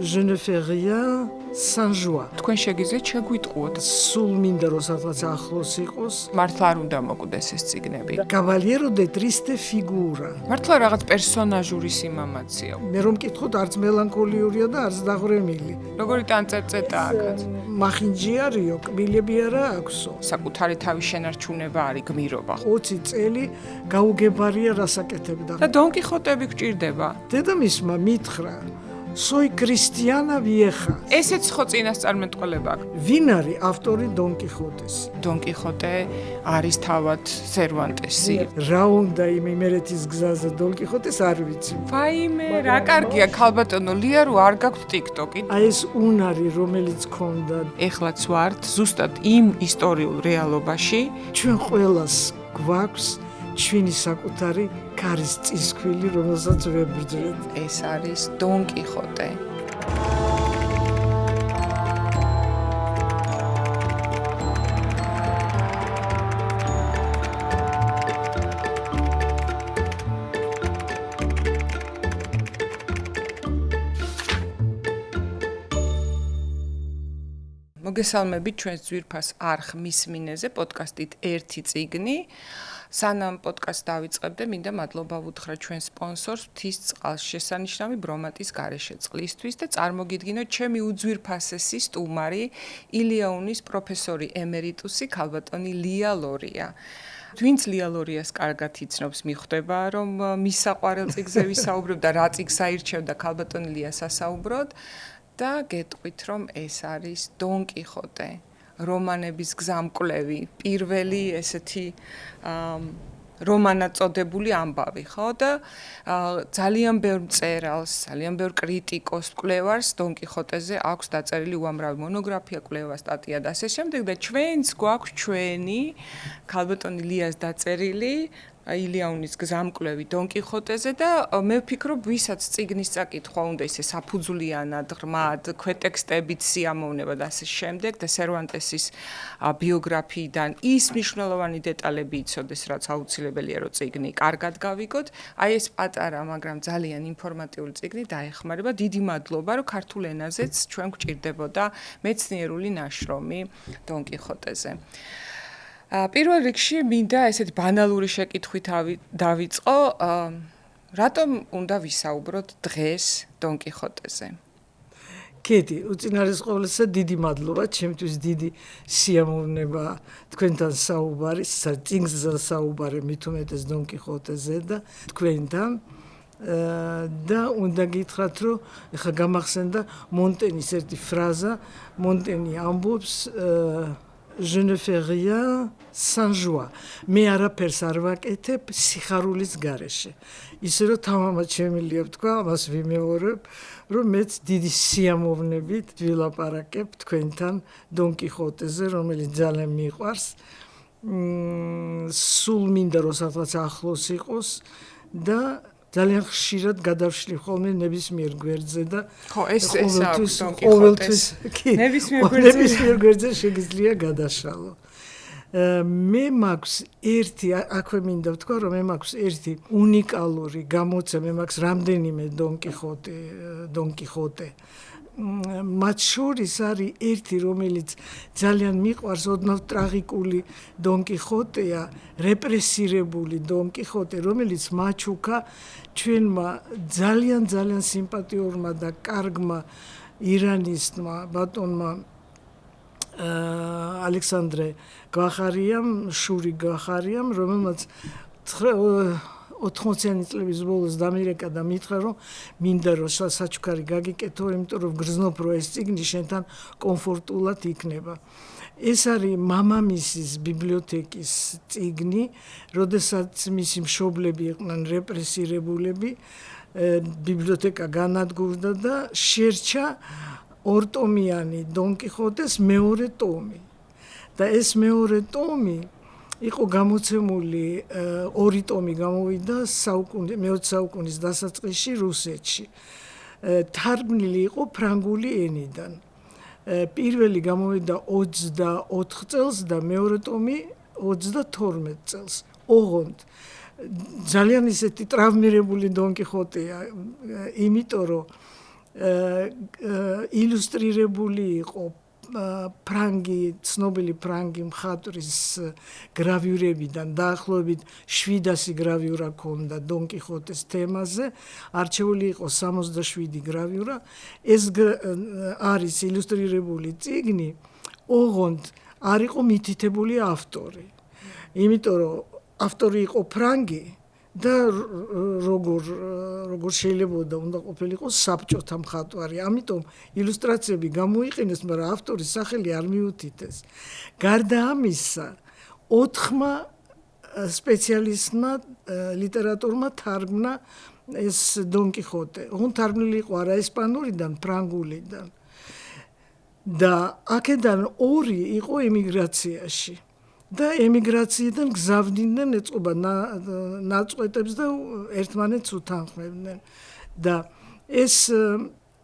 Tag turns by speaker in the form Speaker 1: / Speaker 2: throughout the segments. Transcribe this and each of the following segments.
Speaker 1: Je ne fais rien sans joie.
Speaker 2: თქვენ შეგიძლიათ შეგვიტყუოთ.
Speaker 1: სულ მინდა რომ სადღაც ახლოს იყოს.
Speaker 2: მართლა არ უნდა მოკვდეს ეს წიგნები.
Speaker 1: Cavaliero de triste figura.
Speaker 2: მართლა რაღაც პერსონაჟური სიმამაცია.
Speaker 1: მე რომ მკითხოთ არც მელანქოლიურია და არც დაღვრემილი.
Speaker 2: როგორი ტანწეწეტა აქაც.
Speaker 1: მახინჯი არისო, კბილები არა აქვსო.
Speaker 2: საკუთარი თავის შენარჩუნება არის გმირობა.
Speaker 1: 20 წელი გაუგებარია რასაკეთებდა.
Speaker 2: და დონ კიხოტები გვჭირდება.
Speaker 1: დედამისმა მითხრა Soy cristiana vieja.
Speaker 2: ესეც ხო წინასწარმეტყველება აქვს.
Speaker 1: ვინ არის ავტორი დონ კიხოტეს?
Speaker 2: დონ კიხოტე არის თავად სერვანტესი.
Speaker 1: რა უნდა იმ იმერეთის გზაზე დონ კიხოტეს არ ვიცი.
Speaker 2: ვაიმე, რა კარგია ქალბატონო ლია რო არ გაქვთ TikTok-ი.
Speaker 1: აი ეს უნარი რომელიც ქონდა
Speaker 2: ეხლაც ვართ ზუსტად იმ ისტორიულ რეალობაში.
Speaker 1: ჩვენ ყველას გვაქვს ჩვენი საკუთარი ქარის წისქვილი, რომელსაც ვებრძვით.
Speaker 2: ეს არის დონ კიხოტე. მოგესალმებით ჩვენს ძვირფას არხ მისმინეზე პოდკასტით ერთი წიგნი. სანამ პოდკასტს დავიწყებდე, მინდა მადლობა ვუთხრა ჩვენ სპონსორს მთის წყალს შესანიშნავი ბრომატის გარეშე წყლისთვის და წარმოგიდგინოთ ჩემი უძვირფასესი სტუმარი ილიაუნის პროფესორი ემერიტუსი ქალბატონი ლია ლორია. ვინც ლია ლორიას კარგად იცნობს, მიხვდება, რომ მის საყვარელ წიგნზე ვისაუბრებ და რა წიგნს აირჩევდა ქალბატონი ლია სასაუბროდ და გეტყვით, რომ ეს არის დონ კიხოტე. რომანების გზამკვლევი, პირველი ესეთი რომანად წოდებული ამბავი, ხო? და ძალიან ბევრ მწერალს, ძალიან ბევრ კრიტიკოს, მკვლევარს დონ კიხოტეზე აქვს დაწერილი უამრავი მონოგრაფია, კვლევა, სტატია და ასე შემდეგ და ჩვენც გვაქვს ჩვენი ქალბატონი ლიას დაწერილი ილიაუნის გზამკვლევი დონ კიხოტეზე და მე ვფიქრობ, ვისაც წიგნის წაკითხვა უნდა ისე საფუძვლიანად, ღრმად, ქვეტექსტებით სიამოვნება და ასე შემდეგ და სერვანტესის ბიოგრაფიიდან ის მნიშვნელოვანი დეტალები იცოდეს, რაც აუცილებელია, რომ წიგნი კარგად გავიგოთ. აი ეს პატარა, მაგრამ ძალიან ინფორმატიული წიგნი დაეხმარება. დიდი მადლობა, რომ ქართულ ენაზეც ჩვენ გვჭირდებოდა მეცნიერული ნაშრომი დონ კიხოტეზე. პირველ რიგში მინდა ესეთი ბანალური შეკითხვით დავიწყო, რატომ უნდა ვისაუბროთ დღეს დონ კიხოტეზე?
Speaker 1: კეთი, უწინარესყოლისა დიდი მადლობა, ჩემთვის დიდი სიამოვნება თქვენთან საუბარი, წიგნზე საუბარი მით უმეტეს დონ კიხოტეზე და თქვენთან და უნდა გითხრათ, რომ ეხლა გამახსენდა მონტენის ერთი ფრაზა, მონტენი ამბობს Je ne fais rien sans joie. მე არაფერს არ ვაკეთებ სიხარულის გარეშე. ისე რომ თამამად შემიძლია ვთქვა, ამას ვიმეორებ, რომ მეც დიდი სიამოვნებით ვილაპარაკებ თქვენთან დონ კიხოტეზე, რომელიც ძალიან მიყვარს. სულ მინდა რომ სადღაც ახლოს იყოს და ძალიან ხშირად გადავშლი ხოლმე ნებისმიერ გვერდზე და
Speaker 2: ხო, ეს აქვს დონ კიხოტეს.
Speaker 1: ნებისმიერ გვერდზე შეგიძლია გადაშალო. მე მაქვს ერთი, აქვე მინდა ვთქვა, რომ მე მაქვს ერთი უნიკალური გამოცემა, მე მაქვს რამდენიმე დონ კიხოტე. მათ შორის არის ერთი, რომელიც ძალიან მიყვარს, ოდნავ ტრაგიკული დონ კიხოტეა, რეპრესირებული დონ კიხოტე, რომელიც მაჩუკა ჩვენმა ძალიან სიმპათიურმა და კარგმა ირანისტმა ბატონმა ალექსანდრე გვახარიამ, შური გვახარიამ, რომელმაც 80-იანი წლების ბოლოს დამირეკა და მითხრა, რომ მინდა რომ საჩუქარი გაგიკეთო, იმიტომ რომ გრძნობ რომ ეს წიგნი შენთან კომფორტულად იქნება. ეს არის მამამისის ბიბლიოთეკის წიგნი, როდესაც მისი მშობლები იყვნენ რეპრესირებულები, ბიბლიოთეკა განადგურდა და შერჩა ორტომიანი დონ კიხოტეს მეორე ტომი. და ეს მეორე ტომი იყო გამოცემული, ორი ტომი გამოვიდა მე-20 საუკუნის დასაწყისში რუსეთში. თარგმნილი იყო ფრანგული ენიდან. პირველი გამოვიდა 24 წელს და მეორე ტომი 32 წელს. ოღონდ ძალიან ისეთი ტრავმირებული დონ კიხოტეა, იმიტომ რომ ილუსტრირებული იყო ცნობილი ფრანგი მხატვრის გრავიურებიდან დაახლოებით 700 გრავიურა ქონდა დონ კიხოტეს თემაზე, არჩეული იყო 67 გრავიურა. ეს არის ილუსტრირებული წიგნი, ოღონდ არ იყო მითითებული ავტორი. იმიტომ რომ ავტორი იყო ფრანგი და როგორ შეიძლება უნდა ყოფილიყო საბჭოთა მხატვარი. ამიტომ ილუსტრაციები გამოიყენეს, მაგრამ ავტორის სახელი არ მიუთითეს. გარდა ამისა, 4 სპეციალისტმა ლიტერატურმა თარგმნა ეს დონ კიხოტე. ოღონდ თარგმნილი იყო არა ესპანურიდან, ფრანგულიდან. და აქედან 2 იყო ემიგრაციაში. და ემიგრაციიდან გზავნიდნენ ეწყობა ნაწყვეტებს და ერთმანეთს უთანხმებდნენ. და ეს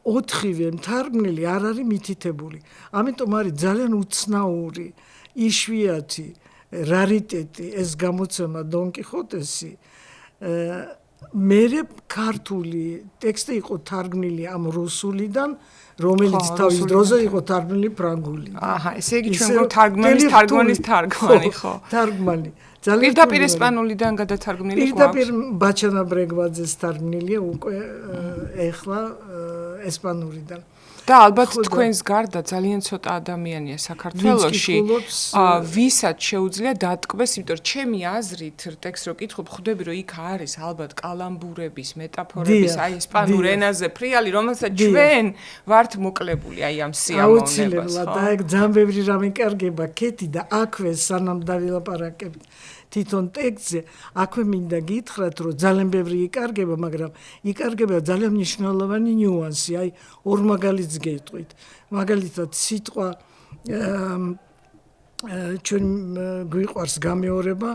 Speaker 1: 4-ვე მთარგმნელი არ არის მითითებული. ამიტომ არის ძალიან უცნაური, იშვიათი, რარიტეტი ეს გამოცემა დონ კიხოტესი. მერე ქართული ტექსტი იყო თარგმნილი ამ რუსულიდან, რომელიც თავის დროზე იყო თარგმნილი ფრანგულიდან.
Speaker 2: ესე იგი ჩვენ გვაქვს თარგმანის თარგმანი, ხო?
Speaker 1: თარგმანი.
Speaker 2: პირდაპირ ესპანურიდან გადათარგმნილი გვაქვს.
Speaker 1: პირდაპირ ბაჩანა ბრეგვაძეს თარგმნილია უკვე ეხლა ესპანურიდან.
Speaker 2: და ალბათ თქვენს გარდა ძალიან ცოტა ადამიანია საქართველოში, ვისაც შეუძლია დატკბეს, იმიტომ რომ ჩემი აზრით ტექსტს რო კითხობ, ხვდები რომ იქ არის ალბათ კალამბურების, მეტაფორების, აი ესპანურ ენაზე ფრიალი, რომელსაც ჩვენ ვართ მოკლებული აი ამ სიამოვნებას.
Speaker 1: აუცილებლად, და ეგ ძალიან ბევრი რამე კარგება ქეთი და აქვე სანამ დავილაპარაკებთ თვითონ ტექსტზე, აქვე მინდა გითხრათ, რომ ძალიან ბევრი იკარგება, მაგრამ იკარგება ძალიან მნიშვნელოვანი ნიუანსი, აი ორ მაგალითს გეტყვით. მაგალითად, სიტყვა ჩვენ გვიყვარს გამეორება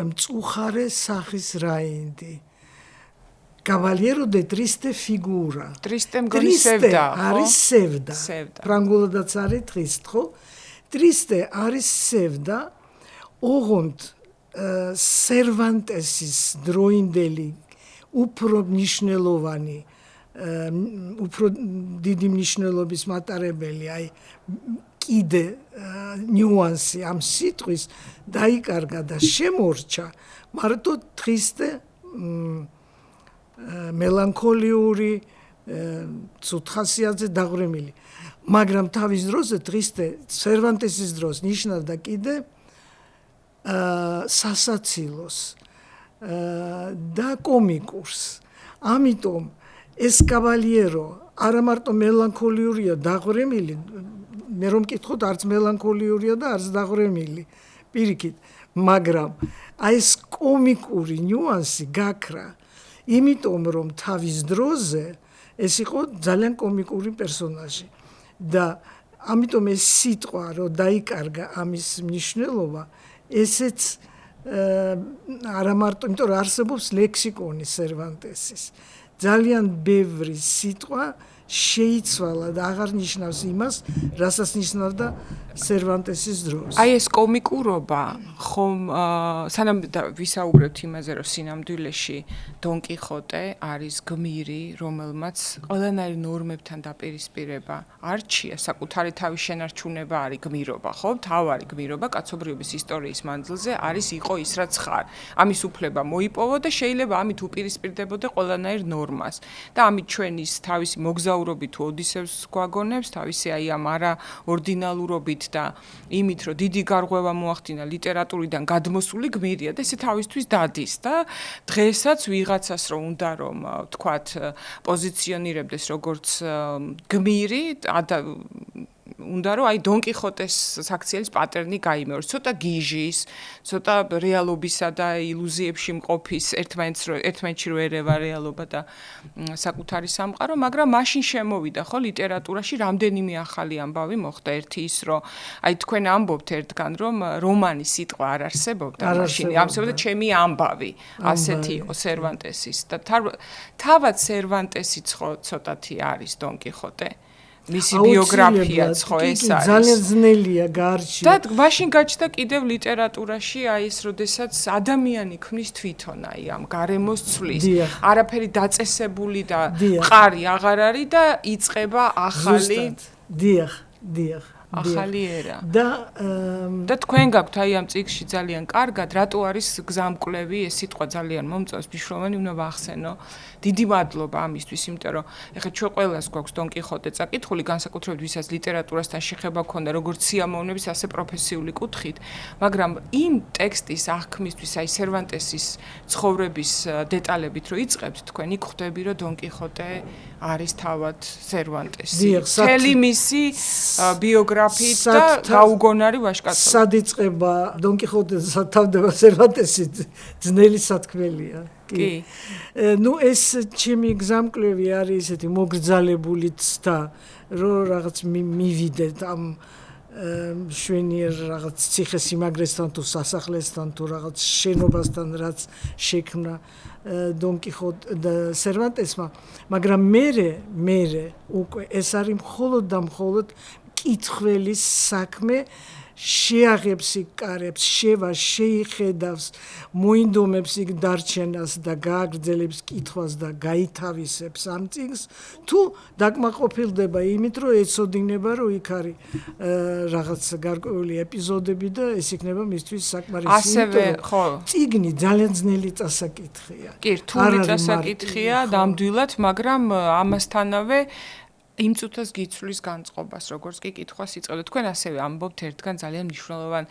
Speaker 1: მწუხარე სახის რაინდი. Cavaliero de triste figura.
Speaker 2: Triste მგონი სევდა, ხო?
Speaker 1: არის სევდა. ფრანგულადაც არის triste, ხო? Triste არის სევდა, ოღონდ Cervantesის დროინდელი უფრო მნიშვნელოვანი, უფრო დიდი მნიშვნელობის მატარებელი, აი კიდე ნიუანსი ამ სიტყვის დაიკარგა და შემორჩა მარტო triste მელანქოლიური ცუთხასიათზე დაღვრემილი. მაგრამ თავის დროზე triste Cervantesის დროს ნიშნავდა კიდე სასაცილოს და კომიკურს. ამიტომ ეს კავალიერო არა მარტო მელანქოლიურია დაღვრემილი, მე რომ მკითხოთ, არც მელანქოლიურია და არც დაღვრემილი. პირიქით, მაგრამ აი ეს კომიკური ნიუანსი გაქრა, იმიტომ რომ თავის დროზე ეს იყო ძალიან კომიკური პერსონაჟი და ამიტომ ეს სიტყვა რომ დაიკარგა ამის მნიშვნელობა, ესეც არა მარტო, იმიტომ რომ არსებობს ლექსიკონი Cervantesის. ძალიან ბევრი სიტყვა შეიცვალა და აღარ ნიშნავს იმას, რასაც ნიშნავდა Cervantesის დროს.
Speaker 2: აი ეს კომიკურობა, ხომ სანამ ვისაუბრებთ იმაზე, რომ სინამდვილეში დონ კიხოტე არის გმირი, რომელმაც ყველანაირ ნორმებთან დაპირისპირება არჩია, საკუთარი თავის შენარჩუნება არის გმირობა, ხო? თავარი გმირობა კაცობრიობის ისტორიის მანძილზე არის იყო ის, რაც ხარ. ამის უფლება მოიპოვა და შეიძლება ამით უპირისპირდებოდე ყველანაირ ნორმას. და ამით ჩვენის თავისი მოგზაურობით თუ ოდისევს გვაგონებს, თავისი აი ამ არაორდინალურობით და იმით, რომ დიდი გარღვევა მოახდინა ლიტერატურიდან გადმოსული გმირია და ესე თავისთვის დადის და დღესაც ვიღაცას რომ უნდა რომ ვთქვათ პოზიციონირებდეს როგორც გმირი, უნდა რომ აი დონ კიხოტეს საქციელის პატერნი გაიმეოროს, ცოტა გიჟის, ცოტა რეალობისა და ილუზიებში მყოფის, ერთმანეთში რო ერევა რეალობა და საკუთარი სამყარო, მაგრამ მაშინ შემოვიდა ხო ლიტერატურაში რამდენიმე ახალი ამბავი მოხდა. ერთი ის, რომ აი თქვენ ამბობთ ერთგან, რომ რომანის სიტყვა არ არსებობდა მაშინ, ამბობდა ჩემი ამბავი, ასეთი იყო Cervantesის და თავად Cervantesიც ხო ცოტათი არის დონ კიხოტე. მისი ბიოგრაფიაც ხო ეს არის.
Speaker 1: ძალიან ძნელია გაარჩიო.
Speaker 2: და მაშინ გაჩნდა კიდევ ლიტერატურაში აი ეს, როდესაც ადამიანი ქმნის თვითონ აი ამ გარემოს ცვლის. არაფერი დაწესებული და მყარი აღარ არის და იწყება ახალი.
Speaker 1: დიახ.
Speaker 2: ახალი ერა.
Speaker 1: და
Speaker 2: თქვენ გაქვთ აი ამ წიგნში ძალიან კარგად, რატო არის გზამკვლევი, ეს სიტყვა ძალიან მომწონს, მნიშვნელოვანი უნდა ვახსენო. დიდი მადლობა ამისთვის, იმიტომ რომ ეხლა ჩვენ ყველას გვაქვს დონ კიხოტე წაკითხული, განსაკუთრებით ვისაც ლიტერატურასთან შეხება ქონდა, როგორც სიამოვნების, ასე პროფესიული კუთხით, მაგრამ იმ ტექსტის აღქმისთვის, აი სერვანტესის ცხოვრების დეტალებით რო იწყებთ, თქვენ იქ ხვდები, რომ დონ კიხოტე არის თავად სერვანტესი. მთელი მისი ბიოგრაფიით და გაუგონარი ვაჟკაცობით.
Speaker 1: სად იწყება დონ კიხოტეს თავდება სერვანტესი ძნელი სათქმელია.
Speaker 2: კი.
Speaker 1: ნუ ეს ჩემი გზამკვლევი არის ესეთი მოგრძალებული ცდა, რომ რაღაც მივიდეთ ამ შვენიერ რაღაც ციხესიმაგრესთან თუ სასახლესთან თუ რაღაც შენობასთან, რაც შექმნა დონ კიხოტე და სერვანტესმა, მაგრამ მე უკვე ეს არის მხოლოდ და მხოლოდ კითხველის საქმე, შეაღებს იქ კარებს, შეიხედავს, მოინდომებს იქ დარჩენას და გააგრძელებს კითხვას და გაითავისებს ამ წიგნს, თუ დაკმაყოფილდება იმით, რომ ეცოდინება, რომ იქ არის რაღაც გარკვეული ეპიზოდები და ეს იქნება მისთვის საკმარისი.
Speaker 2: ასევე, ხო.
Speaker 1: წიგნი ძალიან ძნელი წასაკითხია.
Speaker 2: კი, რთული წასაკითხია, ნამდვილად, მაგრამ ამასთანავე იმ წუთას გიცვლის განწყობას, როგორც კი კითხვას იწყებთ. თქვენ ასევე ამბობთ ერთგან ძალიან მნიშვნელოვან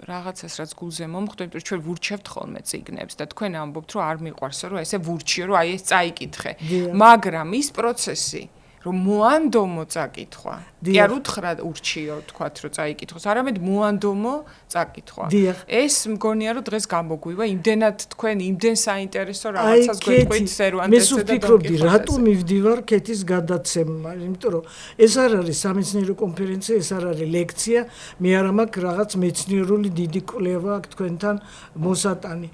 Speaker 2: რაღაცას, რაც გულზე მომხვდა, იმიტომ რომ ჩვენ ვურჩევთ ხოლმე წიგნებს და თქვენ ამბობთ, რომ არ მიყვარსო, რომ ესე ვურჩიო, რომ აი ეს წაიკითხე. მაგრამ ის პროცესი, რომ მოანდომო წაკითხვა. კი არ უთხრა ურჩიო, თქვათ, რომ წაიკითხოს, არამედ მოანდომო წაკითხვა. ეს მგონია, რომ დღეს გამოგვივა, იმდენად თქვენ იმდენ საინტერესო რაღაცას გვეტყვით სერვანტესზე და დონ კიხოტეზე.
Speaker 1: რატო მივდივარ კეთის გადაცემა? იმიტომ რომ ეს არ არის სამეცნიერო კონფერენცია, ეს არ არის ლექცია, მე არ მაქვს რაღაც მეცნიერული დიდი კვლევა აქ თქვენთან მოსატანი.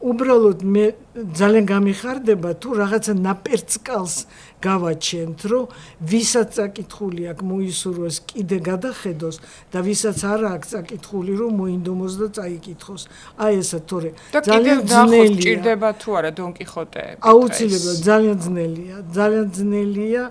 Speaker 1: უბრალოდ მე ძალიან გამიხარდება თუ რაღაცა ნაპერწკალს გავაჩენთ, რომ ვისაც წაკითხული აქვს მოისურვოს კიდე გადახედოს და ვისაც არ აქვს წაკითხული რომ მოინდომოს და წაიკითხოს. აი ესა თორე
Speaker 2: ძალიან ძნელია. ჭირდება თუ არა დონ კიხოტე?
Speaker 1: აუცილებლად ძალიან ძნელია.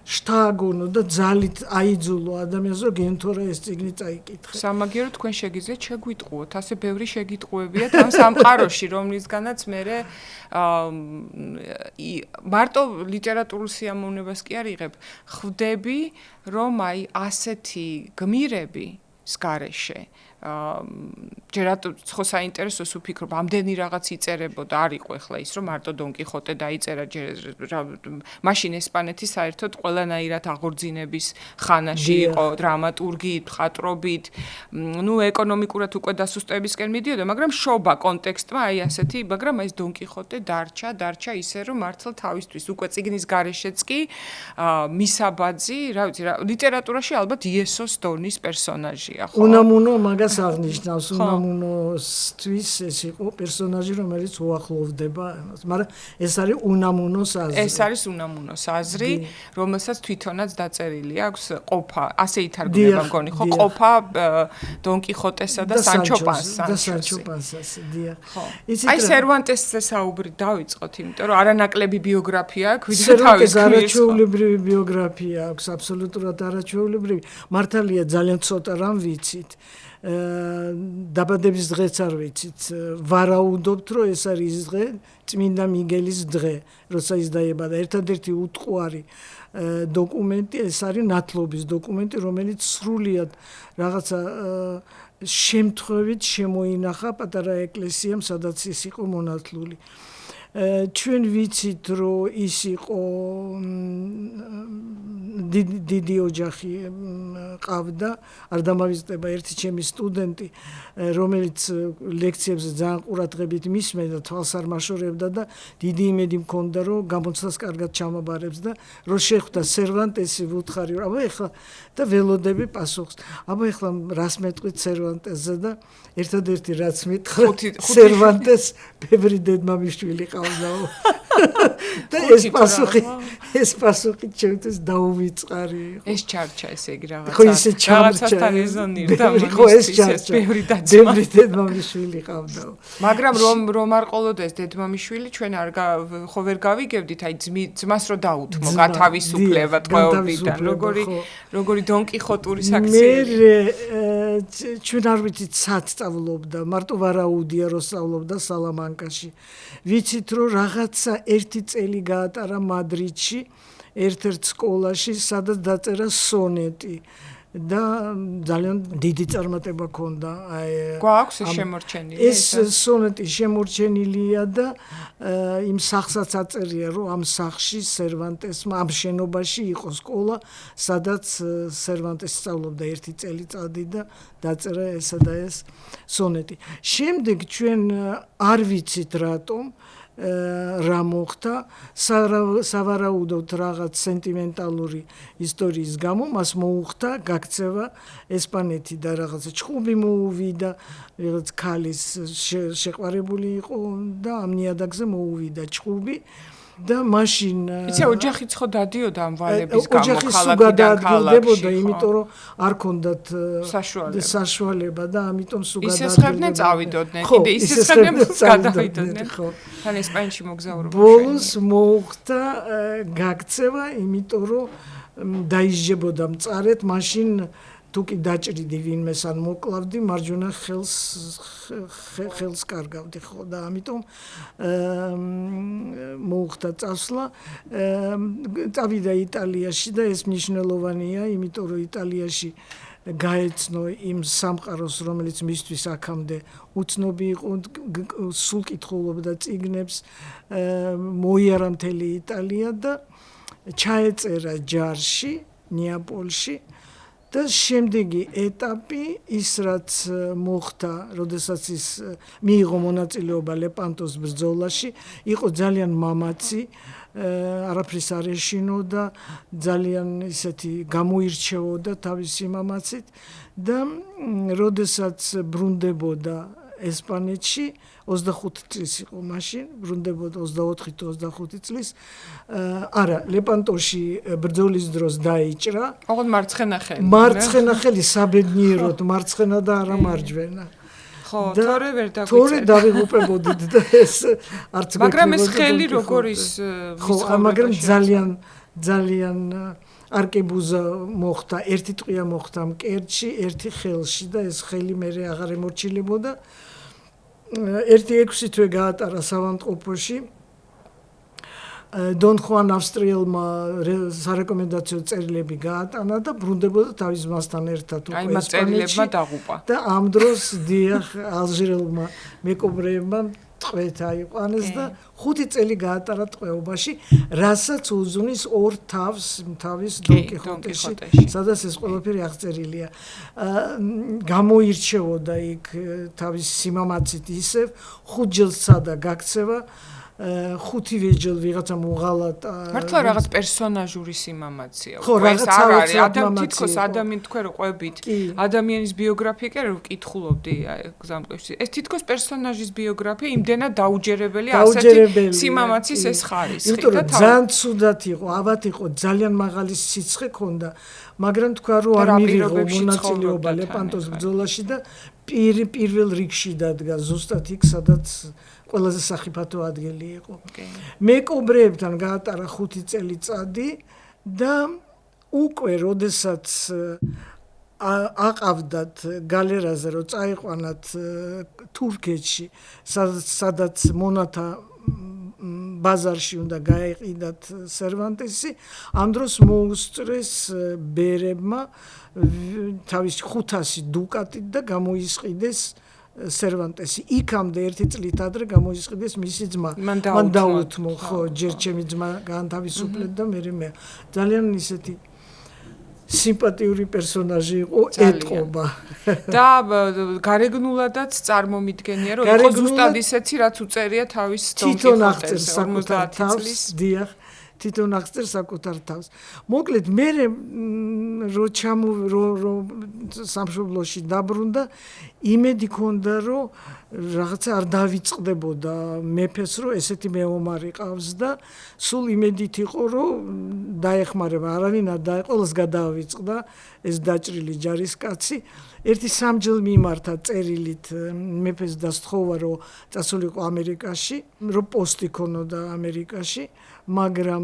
Speaker 1: შთააგონო და ძალით აიძულო ადამიანს, რომ გენთორა ეს წიგნი წაიკითხე.
Speaker 2: სამაგიერო თქვენ შეგიძლიათ შეგვიტყუოთ, ასე ბევრი შეგიტყუებიათ ამ სამყაროში, რომლისგანაც მე მარტო ლიტერატურულ სიამოვნებას კი არ იღებ, ხვდები, რომ აი ასეთი გმირები სგარეშე ჯერატო ხო საინტერესოს ვფიქრობ, ამდენი რაღაც იწერებოდა, არ იყო ახლა ის, რომ მარტო დონ კიხოტე დაიწერა, მაშინ ესპანეთი საერთოდ ყველანაირად აღორძინების ხანაში იყო, დრამატურგიით, მხატვრობით, ნუ ეკონომიკურად უკვე დასუსტებისკენ მიდიოდა, მაგრამ შობა კონტექსტმა აი ასეთი, მაგრამ ეს დონ კიხოტე დარჩა ისე, რომ მართლა თავისთვის უკვე წიგნის გარეშეც კი მისაბაძი, რა ვიცი, ლიტერატურაში ალბათ იესოს დონის პერსონაჟია, ხო?
Speaker 1: უნამუნო მაგას აღნიშნავს, უნამუნოსთვის ეს იყო პერსონაჟი, რომელიც უახლოვდება ამას, მაგრამ ეს არის უნამუნოს აზრი.
Speaker 2: ეს არის უნამუნოს აზრი, რომელსაც თვითონაც დაწერილი აქვს ყოფა, ასე ითარგმნება მგონი, ხო, ყოფა დონ კიხოტესა და სანჩო პანსას. აი სერვანტესზე საუბრი დავიწყოთ, იმიტომ რომ არანაკლები ბიოგრაფია აქვს, ვიდრე თავის
Speaker 1: არაჩვეულებრივი ბიოგრაფია აქვს, აბსოლუტურად არაჩვეულებრივი. მართალია ძალიან ცოტა რამ ვიცით. დაბადების დღეც არ ვიცით. ვარაუდობთ, რომ ეს არის ის დღე, წმინდა მიგელის დღე, როცა ის დაიბადა. ერთადერთი უტყუარი დოკუმენტი, ეს არის ნათლობის დოკუმენტი, რომელიც სრულიად რაღაცა შემთხვევით შემოინახა პატარა ეკლესიამ, სადაც ის იყო მონათლული. ჩვენ ვიცით, რომ ის იყო დიდი ოჯახი ყავდა, არ დამავიწყდება ერთი ჩემი სტუდენტი, რომელიც ლექციებზე ძალიან ყურადღებით მისმენდა, თვალს არ მაშორებდა და დიდი იმედი მქონდა, რომ გამოცდას კარგად ჩამაბარებს და რომ შეხვდა სერვანტესი ვუთხარი, აბა ეხლა და ველოდები პასუხს. აბა ეხლა რას მეტყვით სერვანტესზე და ერთადერთი რაც მითხრა სერვანტეს ბევრი დედმამიშვილი ყავდაო. და ეს პასუხი ჩემთვის დაუვიწყარი იყო.
Speaker 2: ეს ჩარჩა ესე იგი რაღაცასთან ეზონირდა
Speaker 1: მომისთვის
Speaker 2: ბევრი
Speaker 1: დედმამიშვილი ყავდაო.
Speaker 2: მაგრამ რომ არ ყოლოდეს დედმამიშვილი ჩვენ ხო ვერ გავიგებდით აი ძმას რო დაუთმო გათავისუფლება ტყვეობიდან როგორი დონკიხოტური საქციელი
Speaker 1: მე ჩვენ არ ვიცით სად სწავლობდა მარტო ვარაუდია რომ სწავლობდა სალამანკაში ვიცით რომ რაღაცა ერთი წელი გაატარა მადრიდში ერთ-ერთ სკოლაში სადაც დაწერა სონეტი და ძალიან დიდი წარმატება ჰქონდა
Speaker 2: გვაქვს შემორჩენილი
Speaker 1: ეს სონეტი შემორჩენილია და იმ სახსაც აწერია რომ ამ სახში სერვანტესმა ამ შენობაში იყო სკოლა სადაც სერვანტესი სწავლობდა ერთი წელიწადი და დაწერა ესა და ეს სონეტი შემდეგ ჩვენ არ ვიცით რატომ რა მოხდა სავარაუდოდ რაღაც სენტიმენტალური ისტორიის გამო მას მოუხდა გაქცევა ესპანეთი და რაღაცა ჭხუბი მოუვიდა რაღაც ქალის შეყვარებული იყო და ამ ნიადაგზე მოუვიდა ჭხუბი და მაშინ
Speaker 2: იცი ოჯახიც ხო დადიოდა ამ ვალების გამო
Speaker 1: ოჯახი სუგადადგილდებოდა იმიტომ რომ არ ქონდათ საშუალება და ამიტომ სუგადადგილდებოდა
Speaker 2: ისე ხებდნენ წავიდოდნენ კიდე ისე ხებდნენ გადავიდოდნენ ხო თან ესპანეთში მოგზაურობა
Speaker 1: ბოლოს მოუხდა გაქცევა იმიტომ რომ დაისჯებოდა მწარედ მაშინ თუკი დაჭრიდი ვინმეს ან მოკლავდი მარჯვენა ხელს კარგავდი ხო და ამიტომ მოუხდა წასვლა წავიდა იტალიაში და ეს მნიშვნელოვანია იმიტომ რომ იტალიაში გაეცნო იმ სამყაროს რომელიც მისთვის აქამდე უცნობი იყო სულ კითხულობდა წიგნებს მოიარა მთელი იტალია და ჩაეწერა ჯარში ნეაპოლში და შემდეგი ეტაპი ის რაც მოხდა, როდესაც ის მიიღო მონაწილეობა ლეპანტოს ბრძოლაში, იყო ძალიან მამაცი, არაფრის არ ეშინოდა, ძალიან ისეთი გამოირჩეოდა თავისი მამაცით და როდესაც ბრუნდებოდა ესპანეთში 25 წლის იყო მაშინ, ბრუნდებოდა 24-25 წლის. არა, ლეპანტოში ბრძოლის დროს დაიჭრა.
Speaker 2: ოღონდ მარცხენა ხელი.
Speaker 1: მარცხენა ხელი საბედნიეროდ, მარცხენა და არა მარჯვენა.
Speaker 2: ხო, თორე ვერ დაგვიწერდა.
Speaker 1: თორე დავიღუპებოდით და ეს არც გვექნებოდა.
Speaker 2: მაგრამ ეს ხელი როგორ ის
Speaker 1: ხო, მაგრამ ძალიან არკებუზა მოხდა, ერთი ტყვია მოხდა მკერდში, ერთი ხელში და ეს ხელი მერე აღარ ემორჩილებოდა. ერთი 6 თვე გაატარა სავანტყოფოში. დონ ხუან ავსტრიელმა სარეკომენდაციო წერილები გაატანა და ბრუნდებოდა თავის მასთან ერთად უკვე
Speaker 2: ესპანეთში. აი, მას წერილებმა დაღუპა.
Speaker 1: და ამ დროს დიახ ალჟირელმა მეკობრეებმა ტყვეთ აიყვანეს და 5 წელი გაატარა ტყვეობაში, რასაც უზუნის ორ თავს თავის დონკიხოტეში, სადაც ეს ყველაფერი აღწერილია. გამოირჩეოდა იქ თავის სიმამაცით ისევ, 5 ჯილს სცადა გაქცევა, 5 ჯილ ვიღაცა მოღალატა.
Speaker 2: მართლა რაღაც პერსონაჟური სიმამაცია.
Speaker 1: ხო,
Speaker 2: ეს არ არის თითქოს
Speaker 1: ადამიანი
Speaker 2: ადამიანი თქვენ რო ყვებით, ადამიანის ბიოგრაფია კი რო ვკითხულობდი ეგზამპლებში. ეს თითქოს პერსონაჟის ბიოგრაფია იმდენად დაუჯერებელი ასეთი სიმამაცის ეს ხარისხი
Speaker 1: და ძალიან ცუდად იყო, ავად იყო, ძალიან მაღალი სიცხე ჰქონდა, მაგრამ თქვა რომ არ მივიღო მონაწილეობა ლეპანტოს ბრძოლაში და პირველ რიგში დადგა ზუსტად იქ სადაც ყველაზე სახიფათო ადგილი იყო. მეკობრეებთან გაატარა 5 წელიწადი და უკვე როდესაც აყავდათ გალერაზე რომ წაიყვანათ თურქეთში სადაც მონათა ბაზარში უნდა გაეყიდათ სერვანტესი ამ დროს მოუსწრეს ბერებმა თავის 500 დუკატით და გამოისყიდეს სერვანტესი იქამდე 1 წლით ადრე გამოისყიდეს მისი ძმა მან დაუთმო ხო ჯერ ჩემი ძმა განთავისუფლეთ და მე ძალიან ისეთი სიმპათიური პერსონაჟი იყო, ეტყობა.
Speaker 2: და გარეგნულადაც წარმომიდგენია, რომ იყო ზუსტად ისეთი, რაც უწერია თავის
Speaker 1: თვითონ აღწერს საკუთარ თავს, დიახ, თვითონ აღწერს საკუთარ თავს. მოკლედ, მე რო სამშობლოში დაბრუნდა, იმედი ქონდა, რომ რაღაცა არ დავიწყდებოდა მეფეს, რომ ესეთი მეომარი ყავს და სულ იმედით იყო, რომ დაეხმარება, არავინ არ ყველას გადაავიწყდა ეს დაჭრილი ჯარისკაცი. ერთი სამჯერ მიმართა წერილით მეფეს და სთხოვა, რომ წასულიყო ამერიკაში, რომ პოსტი ქონოდა ამერიკაში, მაგრამ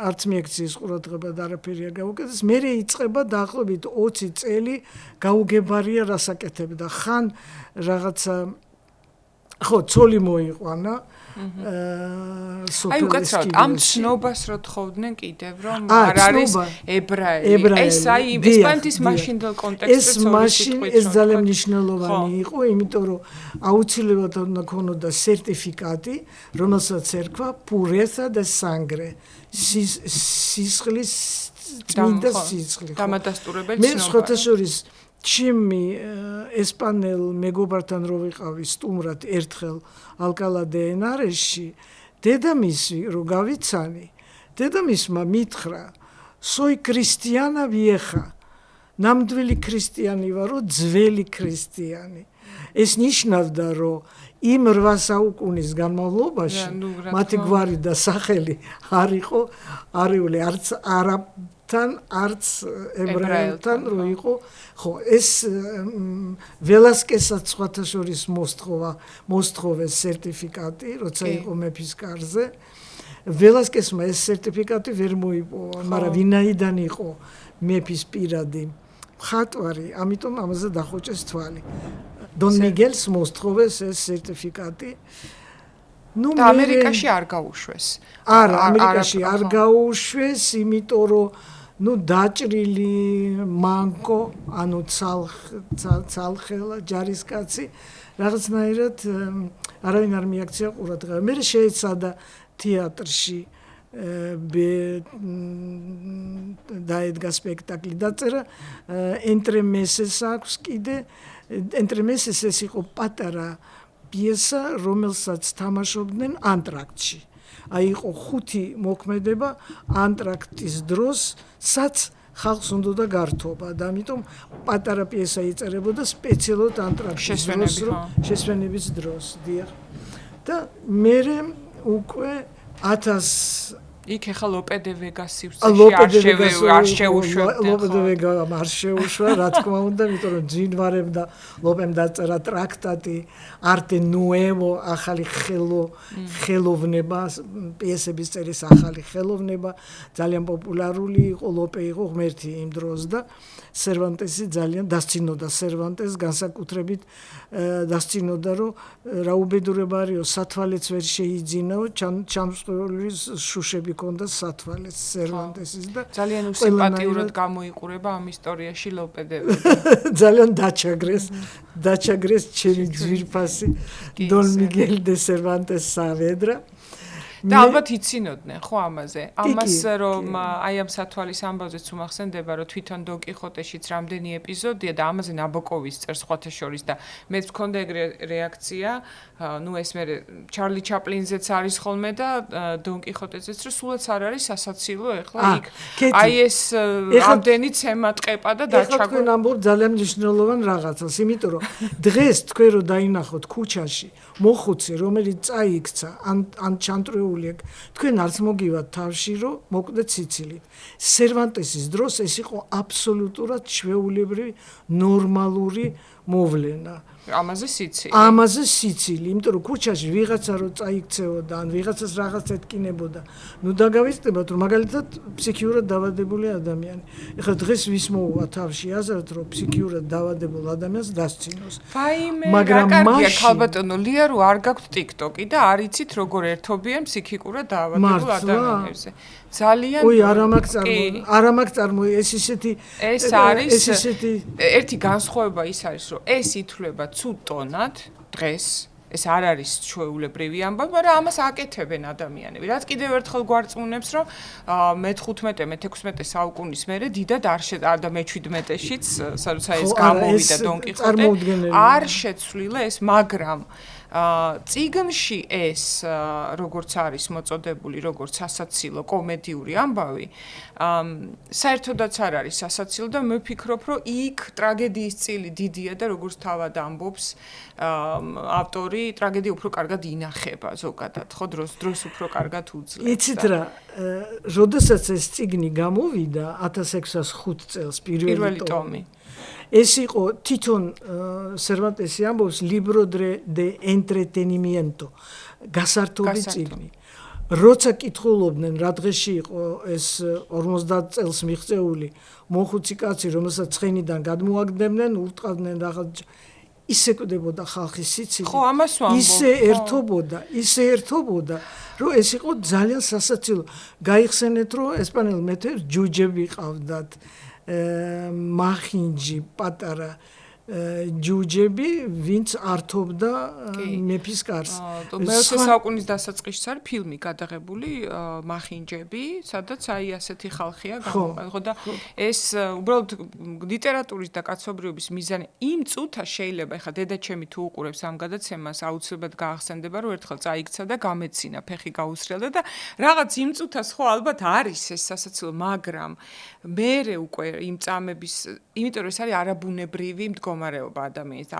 Speaker 1: არც მიექციის ყურადღება და არაფერი არ გაუკეთეს. მერე იწყება დაახლოებით 20 წელი გაუგებარია რასაკეთებდა. ხან რაღაცა ხო, ცოლი მოიყვანა.
Speaker 2: აი უკაცრავად ამ ცნობას რო თხოვდნენ კიდევ რომ არ არის ებრაელი. ეს აი ესპანეთის მაშინდელ კონტექსტზე
Speaker 1: ეს ძალიან მნიშვნელოვანი იყო, იმიტომ რომ აუცილებლად უნდა ქონოდა სერტიფიკატი, რომელსაც ერქვა pureza de sangre, სისხლის წმინდა სისხლი.
Speaker 2: დამადასტურებელი
Speaker 1: ცნობა. მე სხვათა შორის ჩემი ესპანელ მეგობართან რო ვიყავი სტუმრად ერთხელ ალკალა დე ენარეში, დედამისი რო გავიცანი, დედამისმა მითხრა, soy cristiana vieja, ნამდვილი ქრისტიანი ვარო, ძველი ქრისტიანი. ეს ნიშნავდა, რომ იმ 8 საუკუნის განმავლობაში მათი გვარი და სახელი არ იყო არიული არც არაბთან, არც ებრაელთან, რო იყო. ხო, ეს ველასკესაც სხვათა შორის მოსთხოვეს სერტიფიკატი, როცა იყო მეფის კარზე. ველასკესმა ეს სერტიფიკატი ვერ მოიპოვა, მაგრამ ვინაიდან იყო მეფის პირადი მხატვარი, ამიტომ ამაზე დახოჭეს თვალი. დონ მიგელს მოსთხოვეს ეს სერტიფიკატი.
Speaker 2: და ამერიკაში არ გაუშვეს.
Speaker 1: არა, ამერიკაში არ გაუშვეს, იმიტომ რომ დაჭრილი მანკო, ანუ ცალხელა ჯარისკაცი, რაღაცნაირად არავინ არ მიაქცია ყურადღება. მე შეეცადა თეატრში დაედგა სპექტაკლი დაწერა, ენტრემესეს აქვს კიდე, ენტრემესეს ეს იყო პატარა პიესა, რომელსაც თამაშობდნენ ანტრაქტში. აი იყო 5 მოქმედება ანტრაქტის დროს, სადაც ხალხს უნდა გართობა და ამიტომ პატარა პიესა იწერებოდა სპეციალურად ანტრაქტის დროს, შესვენების დროს, დიახ. და მე უკვე 1000
Speaker 2: იქ ახლა ლოპე დე ვეგას სივრცეში არ შეუშვებდა.
Speaker 1: ლოპე დე ვეგა არ შეუშვა, რა თქმა უნდა, იმიტომ რომ ძინვარებდა ლოპემ დაწერა ტრაქტატი arte nuevo, ახალი ხელოვნება, პიესების წერის ახალი ხელოვნება, ძალიან პოპულარული იყო, ლოპე იყო ღმერთი იმ დროს და სერვანტესი ძალიან დასცინოდა სერვანტეს, განსაკუთრებით დასცინოდა, რომ რა უბედურება არისო, სათვალეც ვერ შეიძინაო, ჩამსხვრეული შუშები კონდა სათვალეს სერვანტესის და
Speaker 2: ძალიან უსიმპათიურად გამოიყურება ამ ისტორიაში ლოპე დე ვეგა.
Speaker 1: ძალიან დაჩაგრეს ჩემი ძვირფასი დონ მიგელ დე სერვანტეს საავედრა.
Speaker 2: და ალბათ იცინოდნენ ხო ამაზე. ამას რომ აი ამ სათვალის ამბავზეც უმახსენდება, რომ თვითონ დონ კიხოტეშიც რამდენი ეპიზოდია და ამაზე ნაბოკოვის წერს სხვათა შორის და მეც მქონდა ეგრე რეაქცია, ეს მე ჩარლი ჩაპლინზეც არის ხოლმე და დონ კიხოტეზეც, რომ სულაც არ არის სასაცილო ეხლა იქ. აი ეს ამდენიც ემატყება და დაჩაგრა.
Speaker 1: ეხლა თქვენ ამბობთ ძალიან მნიშვნელოვან რაღაცას, იმიტომ რომ დღეს თქვენ რო დაინახოთ ქუჩაში მოხუცი, რომელიც წაიქცა ან ჩანტრეული, თქვენ არც მოგივათ თავში, რომ მოკვდეთ სიცილით. სერვანტესის დროს ეს იყო აბსოლუტურად ჩვეულებრივი ნორმალური მოვლენა.
Speaker 2: ამაზე სიცილი.
Speaker 1: ამაზე სიცილი, იმიტომ რომ ქუჩაში ვიღაცა რო წაიქცეოდა, ან ვიღაცას რაღაც ეთკინებოდა, დაგავიწყდებათ, რომ მაგალითად ფსიქიურად დაავადებული ადამიანი. ეხლა დღეს ვის მოუვა თავში აზრად, რომ ფსიქიურად დაავადებულ ადამიანს დასცინოს.
Speaker 2: მაგრამ მაშინ ქალბატონო ლია რო არ გაქვთ TikTok-ი და არ იცით როგორ ერთობიან ფსიქიკურად დაავადებულ ადამიანებზე. ძალიან
Speaker 1: არა მაგ წარმოი ეს ისეთი
Speaker 2: ეს არის ერთი განსხვავება ის არის რომ ეს ითვლება ცუდ ტონად დღეს ეს არ არის ჩვეულებრივი ამბავი, მაგრამ ამას აკეთებენ ადამიანები. რაც კიდევ ერთხელ გვარწმუნებს, რომ მე-15-მე-16 საუკუნის მერე დიდად და მე-17-შიც, სადაც ეს გამოვიდა დონ კიხოტე, არ შეცვლილა ეს, მაგრამ წიგნში ეს როგორც არის მოწოდებული, როგორც სასაცილო კომედიური ამბავი, საერთოდაც არ არის სასაცილო და მე ვფიქრობ, რომ იქ ტრაგედიის წილი დიდია და როგორც თავად ამბობს ავტორი, ტრაგედია უფრო კარგად ინახება ზოგადად, ხო, დროს უფრო კარგად უძლებს.
Speaker 1: იცით რა, როდესაც ეს წიგნი გამოვიდა 1605 წელს პირველი ტომი. ეს იყო თვითონ სერვანტესი ამბობს libro de entretenimiento, გასართობი წიგნი. როცა კითხულობდნენ რა დღეში იყო ეს 50 წელს მიღწეული მოხუცი კაცი, რომელსაც ცხენიდან გადმოაგდებდნენ, ურტყავდნენ რაღაც ისე კვდებოდა ხალხის სიცილი.
Speaker 2: ხო, ამას ვამბობ.
Speaker 1: ისე ერთობოდა, რომ ეს იყო ძალიან სასაცილო. გაიხსენეთ, რომ ესპანელ მეთერს ჯუჯები ყავდათ, მახინჯი, პატარა ჯუჯები, ვინც ართობდა მეფის კარს.
Speaker 2: მე-20 საუკუნის დასაწყისში არის ფილმი გადაღებული მახინჯები, სადაც აი ასეთი ხალხია გამოყენებული. და ეს უბრალოდ ლიტერატურის და კაცობრიობის მიზანი იმ წუთას შეიძლება, ეხლა დედაჩემი თუ უყურებს ამ გადაცემას, აუცილებლად გაახსენდება, რომ ერთხელ წაიქცა და გამეცინა, ფეხი გაუსრიალდა და რაღაც იმ წუთას ხო ალბათ არის ეს სასაცილო, მაგრამ მერე უკვე იმ წამების, იმიტომ რომ ეს არის არაბუნებრივი მდგომარეობა ადამიანის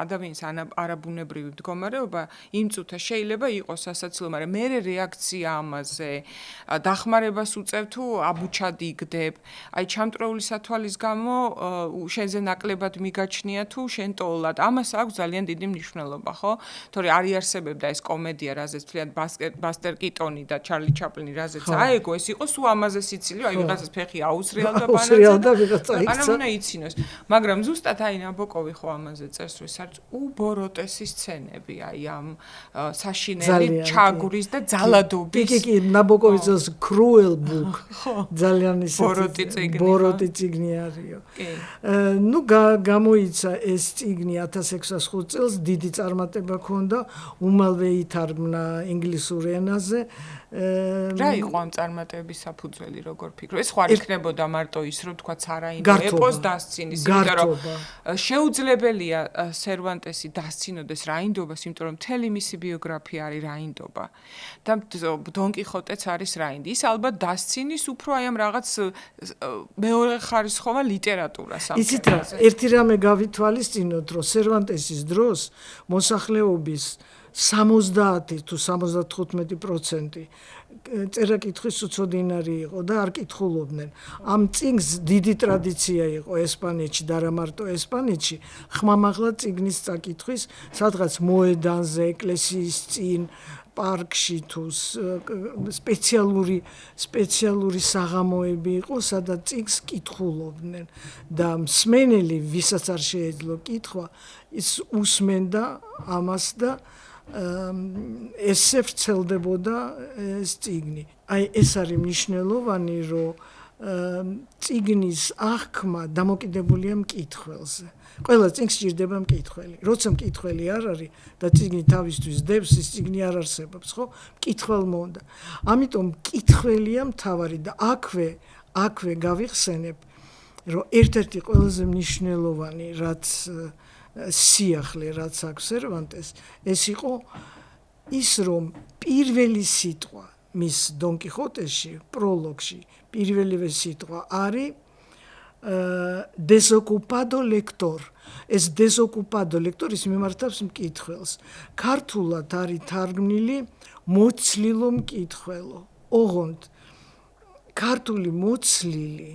Speaker 2: არაბუნებრივი მდგომარეობა, იმ წუთას შეიძლება იყოს სასაცილო, მაგრამ მერე რეაქცია ამაზე, დახმარებას უწევ თუ აბუჩად იგდებ, აი ჩამტრეული სათვალის გამო შენზე ნაკლებად მიგაჩნია თუ შენ ტოლად, ამას აქვს ძალიან დიდი მნიშვნელობა, ხო? თორე არ იარსებებდა ეს კომედია, რაზეც თვლიან ბასტერ კიტონი და ჩარლი ჩაპლინი, რაზეც აეგო, ეს იყო სულ ამაზე სიცილი, აი ვიღაცას ფეხი აუსრიალდა ბანანზე და იცინოს. მაგრამ ზუსტად აი ნაბოკოვი ხო ამაზე წერს, რომ ეს არის უბოროტესი სცენები, აი ამ საშინელი ჩაგვრის და ძალადობის.
Speaker 1: კი, ნაბოკოვი წერს cruel book. ძალიან ისეთი ბოროტი წიგნი არისო. ნუ გამოიცა ეს წიგნი 1605 წელს, დიდი წარმატება ჰქონდა, უმალვე ითარგმნა ინგლისურ ენაზე.
Speaker 2: რა იყო ამ წარმატების საფუძველი, როგორ ფიქრო? ეს ხო არ იქნებოდა მარტო ის, რომ თქვა ცარაინდო ეპოს დასცინის, იმიტომ რომ შეუძლებელია სერვანტესი დასცინოდეს რაინდობას, იმიტომ რომ მთელი მისი ბიოგრაფია არის რაინდობა. და დონ კიხოტეც არის რაინდი. ის ალბათ დასცინის უფრო აი ამ რაღაც მეორე ხარისხოვან ლიტერატურას ამ.
Speaker 1: იცით რა, ერთი რამე გავითვალისწინოთ, რომ სერვანტესის დროს მოსახლეობის 70 თუ 75% წერა-კითხვის უცოდინარი იყო და არ კითხულობდნენ. ამ წიგნს დიდი ტრადიცია იყო ესპანეთში და არა მარტო ესპანეთში, ხმამაღლა წიგნის წაკითხვის, სადღაც მოედანზე, ეკლესიის წინ, პარკში თუ სპეციალური საღამოები იყო, სადაც წიგნს კითხულობდნენ და მსმენელი, ვისაც არ შეეძლო კითხვა, ის უსმენდა ამას და ესე ვრცელდებოდა ეს წიგნი. აი ეს არის მნიშვნელოვანი, რომ წიგნის აღქმა დამოკიდებულია მკითხველზე. ყველა წიგნს სჭირდება მკითხველი. როცა მკითხველი არ არის და წიგნი თავისთვის დებს, ის წიგნი არ არსებობს, ხო? მკითხველმა უნდა. ამიტომ მკითხველია მთავარი და აქვე გავიხსენებ, რომ ერთ-ერთი ყველაზე მნიშვნელოვანი, რაც სიახლე, რაც აქვს სერვანტეს, ეს იყო ის, რომ პირველი სიტყვა მის დონ კიხოტეში, პროლოგში, პირველივე სიტყვა არის desocupado lector. ეს desocupado lector ის მიმართავს მკითხველს. ქართულად არის თარგმნილი მოცლილო მკითხველო. ოღონდ ქართული მოცლილი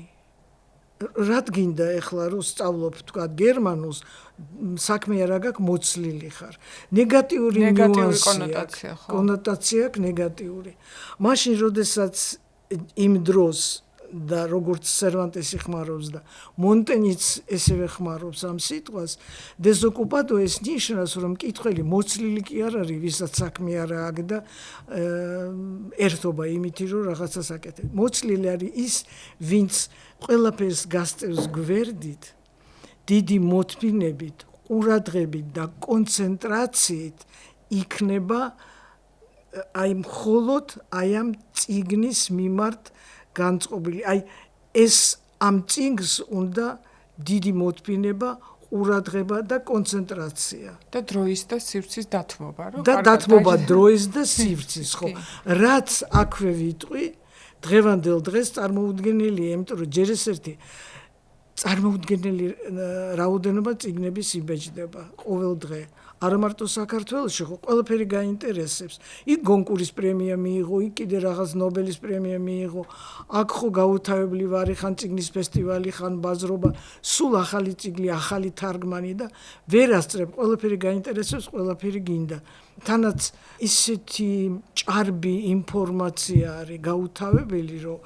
Speaker 1: რად გინდა ეხლა რომ სწავლობ თქვა გერმანულს საქმე არა გაქვს მოცლილი ხარ. ნეგატიური კონოტაცია აქვს ნეგატიური. მაშინ როდესაც იმ დროს და როგორც სერვანტესი ხმარობს და მონტენიც ესევე ხმარობს ამ სიტყვას, desocupado ეს ნიშნავს, რომ მკითხველი მოცლილი კი არ არის, ვისაც საქმე არა აქვს და ერთობა იმითი, რომ რაღაცას აკეთებს. მოცლილი არის ის, ვინც ყველაფერს გასწევს გვერდით, დიდი მოთმინებით, ყურადღებით და კონცენტრაციით იქნება აი მხოლოდ აი ამ წიგნის მიმართ განწყობილი. აი ეს ამ წიგნს უნდა დიდი მოთმინება, ყურადღება და კონცენტრაცია.
Speaker 2: და დროის და სივრცის დათმობა, რომ
Speaker 1: და დათმობა დროის და სივრცის, ხო. რაც აქვე ვიტყვი, დღევანდელ დღეს წარმოუდგენელია, იმიტომ რომ ჯერ ეს ერთი წარმოუდგენელი რაოდენობა წიგნების იბეჭდება ყოველ დღე. არა მარტო საქართველოში, ხო, ყველაფერი გაინტერესებს. იქ გონკურის პრემია მიიღო, იქ კიდე რაღაც ნობელის პრემია მიიღო. აქ ხო გაუთავებლივ არის ხან წიგნის ფესტივალი, ხან ბაზრობა, სულ ახალი წიგნი, ახალი თარგმანი და ვერ ასწრებ, ყველაფერი გაინტერესებს, ყველაფერი გინდა. თანაც ისეთი ჭარბი ინფორმაცია არის გაუთავებელი, რომ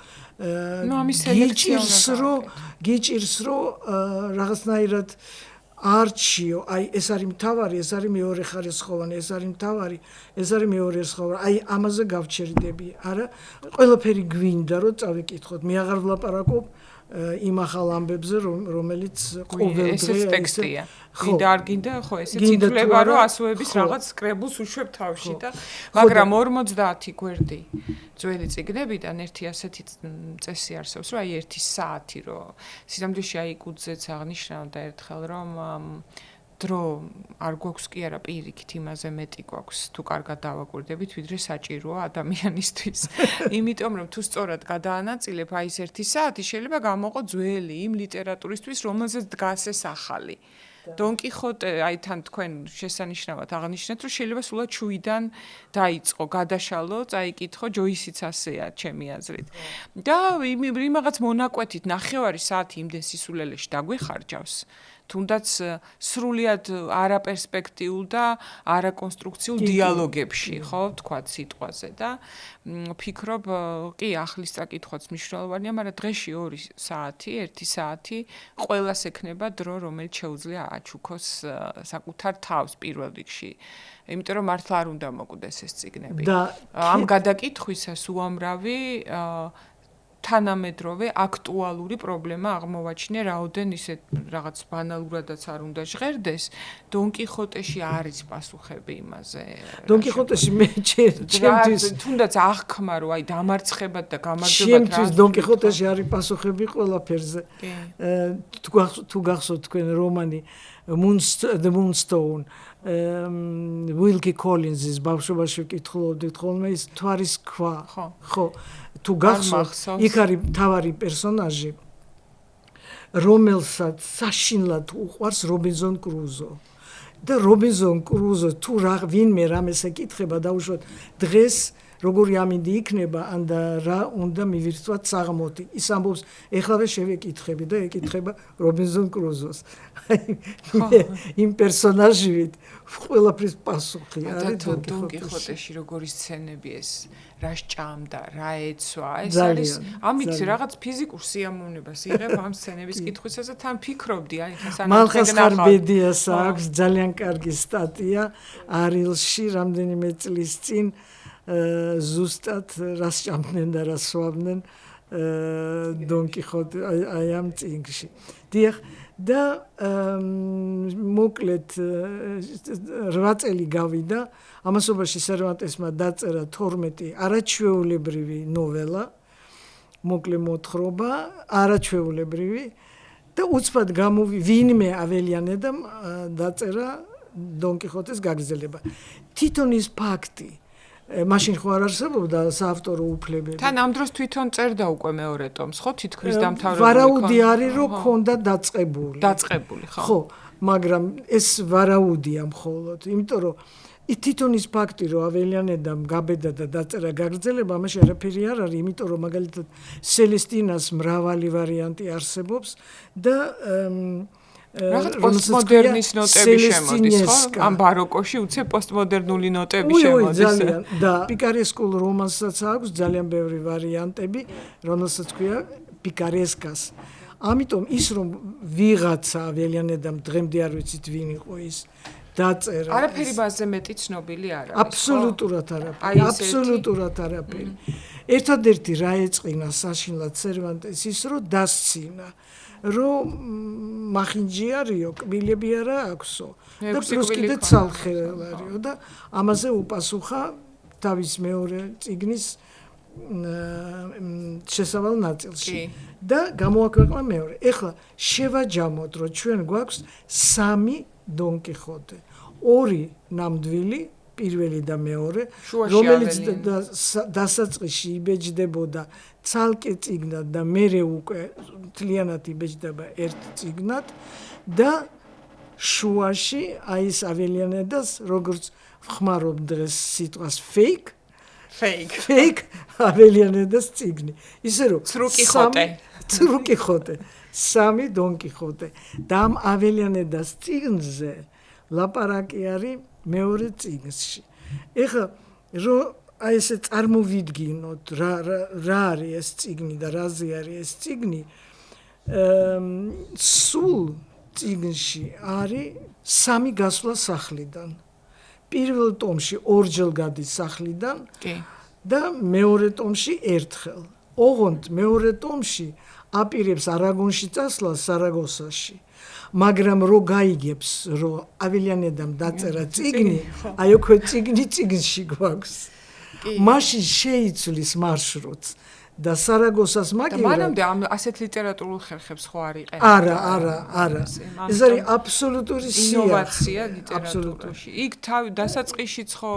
Speaker 1: გიჭირს რომ რაღაცნაირად არჩიო, აი ეს არის მთავარი, ეს არის მეორე ხარისხოვანი, ეს არის მთავარი, ეს არის მეორე ხარისხოვანი. აი ამაზე გავჩერდები. არა, ყველაფერი გვინდა რომ წავიკითხოთ. მე აღარ ვლაპარაკობ იმ ახალ ამბებზე, რომელიც ყოველ დღე
Speaker 2: ეს ტექსტია. გინდა არ გინდა, ხო, ესეც ითვლება, რომ ასოების რაღაც კრებულს უშვებ თავში და მაგრამ 50 გვერდი ძველი წიგნებიდან ერთი ასეთი წესი არსებობს, რომ აი 1 საათი რომ სინამდვილეში აი კუძეც აღნიშნავდა ერთხელ, რომ დრო არ გვაქვს კი არა პირიქით იმაზე მეტი გვაქვს თუ კარგად დავაკვირდებით ვიდრე საჭიროა ადამიანისთვის. იმიტომ რომ თუ სწორად გადაანაწილებ აი ეს 1 საათი შეიძლება გამოყო ძველი იმ ლიტერატურისთვის რომელზეც დგას ეს ახალი. დონ კიხოტე აი თან თქვენ შესანიშნავად აღნიშნეთ რომ შეიძლება სულად შუიდან დაიწყო გადაშალო წაიკითხო ჯოისიც ასეა ჩემი აზრით. და იმაღაც მონაკვეთით 9 საათი იმდენ სისულელეში დაგვეხარჯავს. თუნდაც სრულიად არაპერსპექტიულ და არაკონსტრუქციულ დიალოგებში, ხო, თქვათ სიტყვაზე და ფიქრობ, კი, ახლის წაკითხვაც მნიშვნელოვანია, მაგრამ დღეში 2 საათი, 1 საათი ყველას ექნება დრო, რომელიც შეუძლია აჩუქოს საკუთარ თავს პირველ რიგში. იმიტომ რომ მართლა არ უნდა მოკვდეს ეს წიგნები. ამ გადაკითხვისას უამრავი თანამედროვე აქტუალური პრობლემა აღმოვაჩინე, რაოდენ ისე რაღაც ბანალურადაც არ უნდა ჟღერდეს, დონ კიხოტეში არის პასუხები იმაზე.
Speaker 1: დონ კიხოტეში მე ჩემთვის
Speaker 2: თუნდაც აღქმა რომ აი დამარცხებად და გამარჯვებად
Speaker 1: ჩემთვის დონ კიხოტეში არის პასუხები ყველაფერზე. თუ გახსოვთ თქვენ რომანი The Moonstone, Wilkie Collins-ის ბავშვობაში ვკითხულობდით ხოლმე ის თვარის ქვა. ხო. თუ გახსოვთ, იქ არის მთავარი პერსონაჟი, რომელსაც საშინლად უყვარს რობინზონ კრუზო. და რობინზონ კრუზო თუ ვინმე რამეს ეკითხება დაუშვათ დღეს როგორი ამინდი იქნება ან და რა უნდა მივირთვათ საღმოთი. ის ამბობს, ეხლავე შევეკითხები და ეკითხება რობინზონ კრუზოს. იმ პერსონაჟივით ყველაფრის პასუხი არის
Speaker 2: დონ კიხოტეში როგორი სცენები ეს რა სჭამდა, რა ეცვა, ეს არის ამით რაღაც ფიზიკურ სიამოვნებას იღებ ამ სცენების კითხვისას და თან ფიქრობდი, აი ხა
Speaker 1: მალხაზარ ბედიას აქვს ძალიან კარგი სტატია არილში რამდენიმე წლის წინ ზუსტად რა სჭამდნენ და რა სვამდნენ დონ კიხოტე აი ამ წიგნში. დიახ, და მოკლედ 8 წელი გავიდა, ამასობაში სერვანტესმა დაწერა 12 არაჩვეულებრივი ნოველა, მოკლე მოთხრობა, არაჩვეულებრივი და უცბად ვინმე აველიანედამ დაწერა დონ კიხოტეს გაგრძელება. თვითონ ის ფაქტი მაშინ ხო არ არსებობდა საავტორო უფლებები.
Speaker 2: თან ამ დროს თვითონ წერდა უკვე მეორე ტომს, ხო, თითქმის დამთავრებული.
Speaker 1: ვარაუდი არის, რომ ქონდა დაწყებული.
Speaker 2: დაწყებული, ხო.
Speaker 1: ხო, მაგრამ ეს ვარაუდია მხოლოდ, იმიტომ რომ თვითონ ის ფაქტი, რომ აველიანედამ გაბედა და დაწერა გაგრძელება, ამაში არაფერი არ არის, იმიტომ რომ მაგალითად სელესტინას მრავალი ვარიანტი არსებობს და
Speaker 2: რაღაც პოსტმოდერნის ნოტები შემოდის, ხო? ამ ბაროკოში უცებ პოსტმოდერნული ნოტები შემოდის.
Speaker 1: ძალიან და პიკარესკულ რომანსაც აქვს ძალიან ბევრი ვარიანტები, რომელსაც ქვია პიკარესკას. ამიტომ ის რომ ვიღაცა აველიანედამ დღემდე არ ვიცით ვინ იყო ის დაწერა.
Speaker 2: არაფერი ბაზზე მეტი ცნობილი არ არის.
Speaker 1: აბსოლუტურად არაფერი. აბსოლუტურად არაფერი. ერთადერთი რა ეწყინა საშინლად სერვანტეს ის რომ დასცინა რომ მახინჯი არისო, კბილები არა აქვსო და პლუს კიდე ცალხევარიო და ამაზე უპასუხა თავის მეორე წიგნის შესავალ ნაწილში და გამოაქვეყნა მეორე. ეხლა შევაჯამოთ რომ ჩვენ გვაქვს 3 დონ კიხოტე. 2 ნამდვილი პირველი და მეორე, რომელიც დასაწყისში იბეჭდებოდა ცალკე წიგნად და მერე უკვე მთლიანად იბეჭდება ერთ წიგნად და შუაში აი ეს აველიანედას როგორც ვხმარობ დღეს σიტყვას fake აველიანედას წიგნი. ისე რომ ცრუ კიხოტე 3 დონ კიხოტე და ამ აველიანედას წიგნზე ლაპარაკი არის მეორე წიგნში. ეხლა რომ აი ესე წარმოვიდგინოთ რა არის ეს წიგნი და რაზე არის ეს წიგნი, სულ წიგნში არის 3 გასვლა სახლიდან. პირველ ტომში ორჯერ გადის სახლიდან და მეორე ტომში ერთხელ. ოღონდ მეორე ტომში აპირებს არაგონში წასვლას სარაგოსაში. მაგრამ რო გაიგებს რომ აველიანედამ დაწერა წიგნი, აი უკვე წიგნში გვაქვს. მაშინ შეიცვლის მარშრუტს და სარაგოსას მაგივრად.
Speaker 2: მანამდე ამ ასეთ ლიტერატურულ ხერხებს ხო არ იყენებდა?
Speaker 1: არა. ეს არის აბსოლუტური
Speaker 2: ინოვაცია ლიტერატურაში. იქ დასაწყისშიც ხო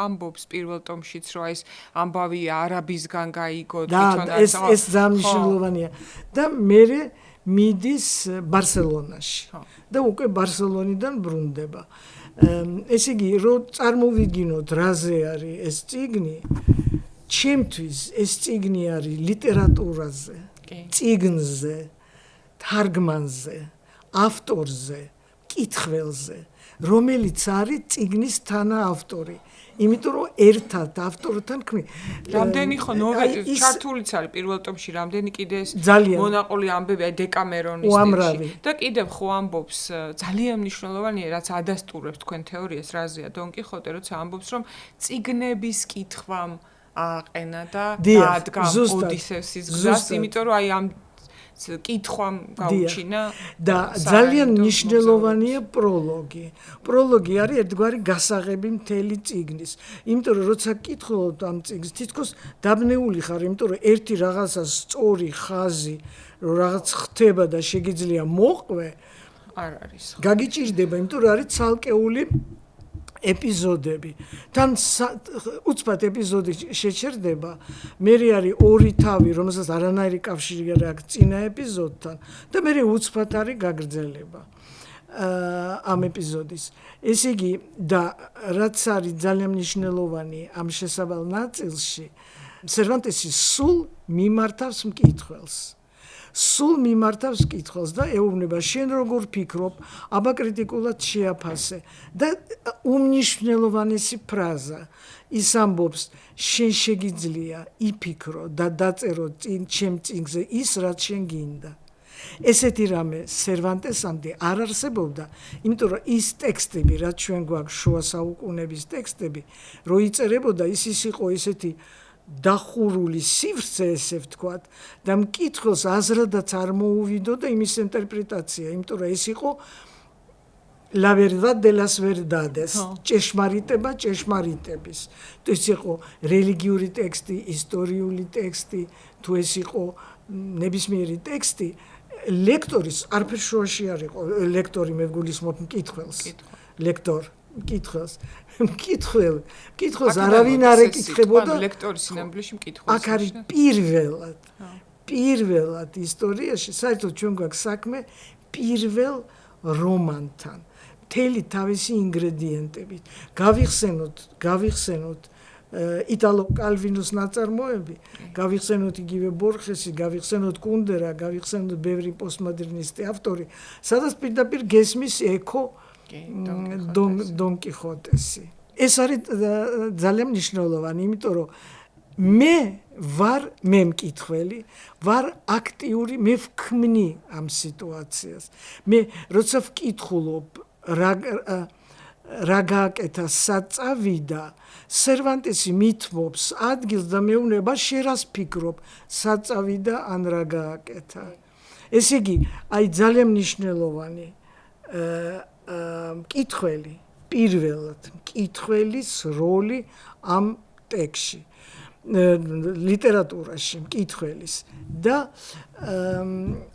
Speaker 2: ამბობს პირველ ტომშიც რომ ეს ამბავი არაბისგან გაიგო
Speaker 1: თვითონ ეს ძალიან მნიშვნელოვანია. და მერე მიდის ბარსელონაში და უკვე ბარსელონიდან ბრუნდება. ესე იგი, რომ წარმოვიდგინოთ, რაზე არის ეს წიგნი, ჩემთვის ეს წიგნი არის ლიტერატურაზე, წიგნზე, თარგმანზე, ავტორზე, კითხველზე, რომელიც არის წიგნის თანაავტორი. იმიტომ რომ ერთად ავტორთან ქმნი.
Speaker 2: რამდენი ხო ჩართულიც არის პირველ ტომში, რამდენი კიდე მონაყოლი ამბები დეკამერონის და კიდევ ხო ამბობს ძალიან მნიშვნელოვანია, რაც ადასტურებს თქვენ თეორიას, რაზეა დონ კიხოტე, როცა ამბობს რომ წიგნების კითხვამ ააყენა და დაადგა ოდისევსის გზას, იმიტომ რომ აი ამ კითხვამ გაუჩინა
Speaker 1: და ძალიან მნიშვნელოვანია პროლოგი. პროლოგი არის ერთგვარი გასაღები მთელი წიგნის. იმიტომ რომ როცა კითხულობ ამ წიგნს, თითქოს დაბნეული ხარ, იმიტომ რომ ერთი რაღაცა სწორი ხაზი, რომ რაღაც ხდება და შეგიძლია მოყვე,
Speaker 2: არ არის.
Speaker 1: გაგიჭირდება, იმიტომ რომ არის ცალკეული ეპიზოდები. თან უცბად ეპიზოდი შეჩერდება, მერე არის 2 თავი, რომელსაც არანაირი კავშირი არ აქვს წინა ეპიზოდთან და მერე უცბად არის გაგრძელება ამ ეპიზოდის. ესე იგი, და რაც არის ძალიან მნიშვნელოვანი ამ შესავალ ნაწილში, სერვანტესი სულ მიმართავს მკითხველს. სულ მიმართავს კითხველს და ეუბნება შენ როგორ ფიქრობ, აბა კრიტიკულად შეაფასე და უმნიშვნელოვანესი ფრაზა ის ამბობს შენ შეგიძლია იფიქრო და დაწერო ჩემ წიგნზე ის რაც შენ გინდა. ესეთი რამე სერვანტესამდე არ არსებობდა, იმიტომ რომ ის ტექსტები, რაც ჩვენ გვაქვს შუა საუკუნეების ტექსტები, რო იწერებოდა ის იყო ესეთი დახურული სივრცე, ესე ვთქვათ, და მკითხველს აზრადაც არ მოუვიდო და იმის ინტერპრეტაცია, იმიტომ რომ ეს იყო la verdad de las verdades, ჭეშმარიტება ჭეშმარიტების. თუ ეს იყო რელიგიური ტექსტი, ისტორიული ტექსტი, თუ ეს იყო ნებისმიერი ტექსტი, ლექტორის არაფერ შუაში არ იყო, ლექტორი მე ვგულისხმობ მკითხველს, ლექტორ მკითხველს, მკითხველს არავინ არ ეკითხებოდა,
Speaker 2: ლექტორის სინამდვილეში მკითხველს.
Speaker 1: აქ არის პირველად ისტორიაში, საერთოდ ჩვენ გვაქვს საქმე პირველ რომანთან, მთელი თავისი ინგრედიენტებით. გავიხსენოთ იტალო კალვინოს ნაწარმოები, გავიხსენოთ იგივე ბორხესი, გავიხსენოთ კუნდერა, გავიხსენოთ ბევრი პოსტმოდერნისტი ავტორი, სადაც პირდაპირ გესმის ექო დონ კიხოტესი. ეს არის ძალიან მნიშვნელოვანი, იმიტომ რომ მე მკითხველი, ვარ აქტიური, მე ვქმნი ამ სიტუაციას. მე როცა ვკითხულობ რა გააკეთა საწავიდა, სერვანტესი მithმობს ადგილს და მეუბნება შენ რას ფიქრობ, საწავიდა ან რა გააკეთა. ესე იგი, აი ძალიან მნიშვნელოვანი მკითხველი, პირველად მკითხველის როლი ამ ტექსში, ლიტერატურაში მკითხველის და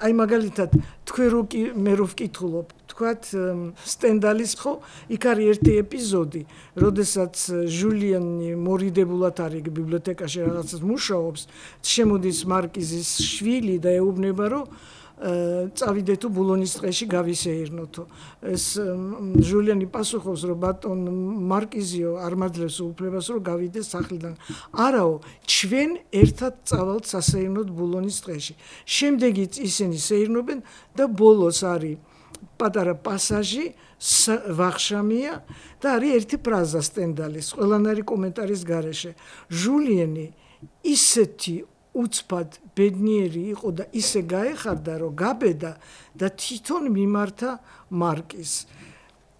Speaker 1: აი მაგალითად თქვენ მე რო ვკითხულობ თქვათ სტენდალის ხო იქ არის ერთი ეპიზოდი, როდესაც ჟულიანი მორიდებულად არის ბიბლიოთეკაში რაღაცას მუშაობს, შემოდის მარკიზის შვილი და ეუბნება რომ წავიდე თუ ბულონის ტყეში გავისეირნოთო. ეს ჟულიანი პასუხობს რომ ბატონ მარკიზიო არ მაძლევს უფლებას რომ გავიდე სახლიდან. არაო, ჩვენ ერთად წავალთ სასეირნოდ ბულონის ტყეში. შემდეგიც ისინი სეირნობენ და ბოლოს არის პატარა პასაჟი ვახშამია და არის ერთი ფრაზა სტენდალის ყველანაირი კომენტარის გარეშე. ჟულიანი ისეთი უცბად ბედნიერი იყო და ისე გაეხარდა რომ გაბედა და თვითონ მიმართა მარკიზს.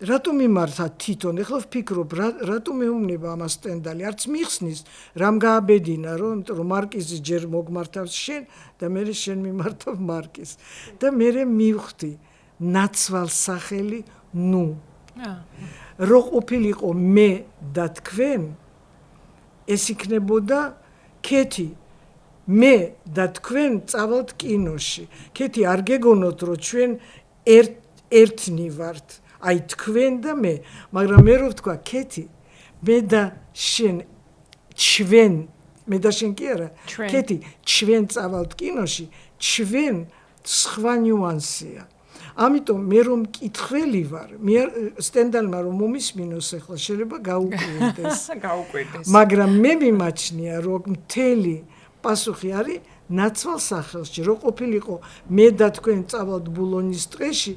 Speaker 1: რატომ მიმართა თვითონ? ეხლა ვფიქრობ, რატომ მეუბნება ამას სტენდალი? არც მიხსნის, რამ გააბედინა, იმიტომ რომ მარკიზი ჯერ მოგმართავს შენ და მე შენ მიმართავ მარკიზს. და მე მივხვდი ნაცვალ სახელი ნუ. რო ყოფილიყო მე და თქვენ, ეს იქნებოდა ქეთი. მე და თქვენ წავალთ კინოში. ქეთი არ გეგონოთ რომ ჩვენ ერთნი ვართ. აი თქვენ და მე, მაგრამ მე რო ვთქვა ქეთი, მე და შენ ჩვენ, მე და შენ კი არა, ქეთი, ჩვენ წავალთ კინოში, ჩვენ სხვა ნიუანსია. ამიტომ მე რომ მკითხველი ვარ, მე სტენდალმა რომ მომისმინოს ახლა შეიძლება გაუკვირდეს. მაგრამ მე მიმაჩნია რომ მთელი პასუხი არის ნაცვალ სახელში, რო ყოფილიყო მე და თქვენ წავალთ ბულონის ტყეში,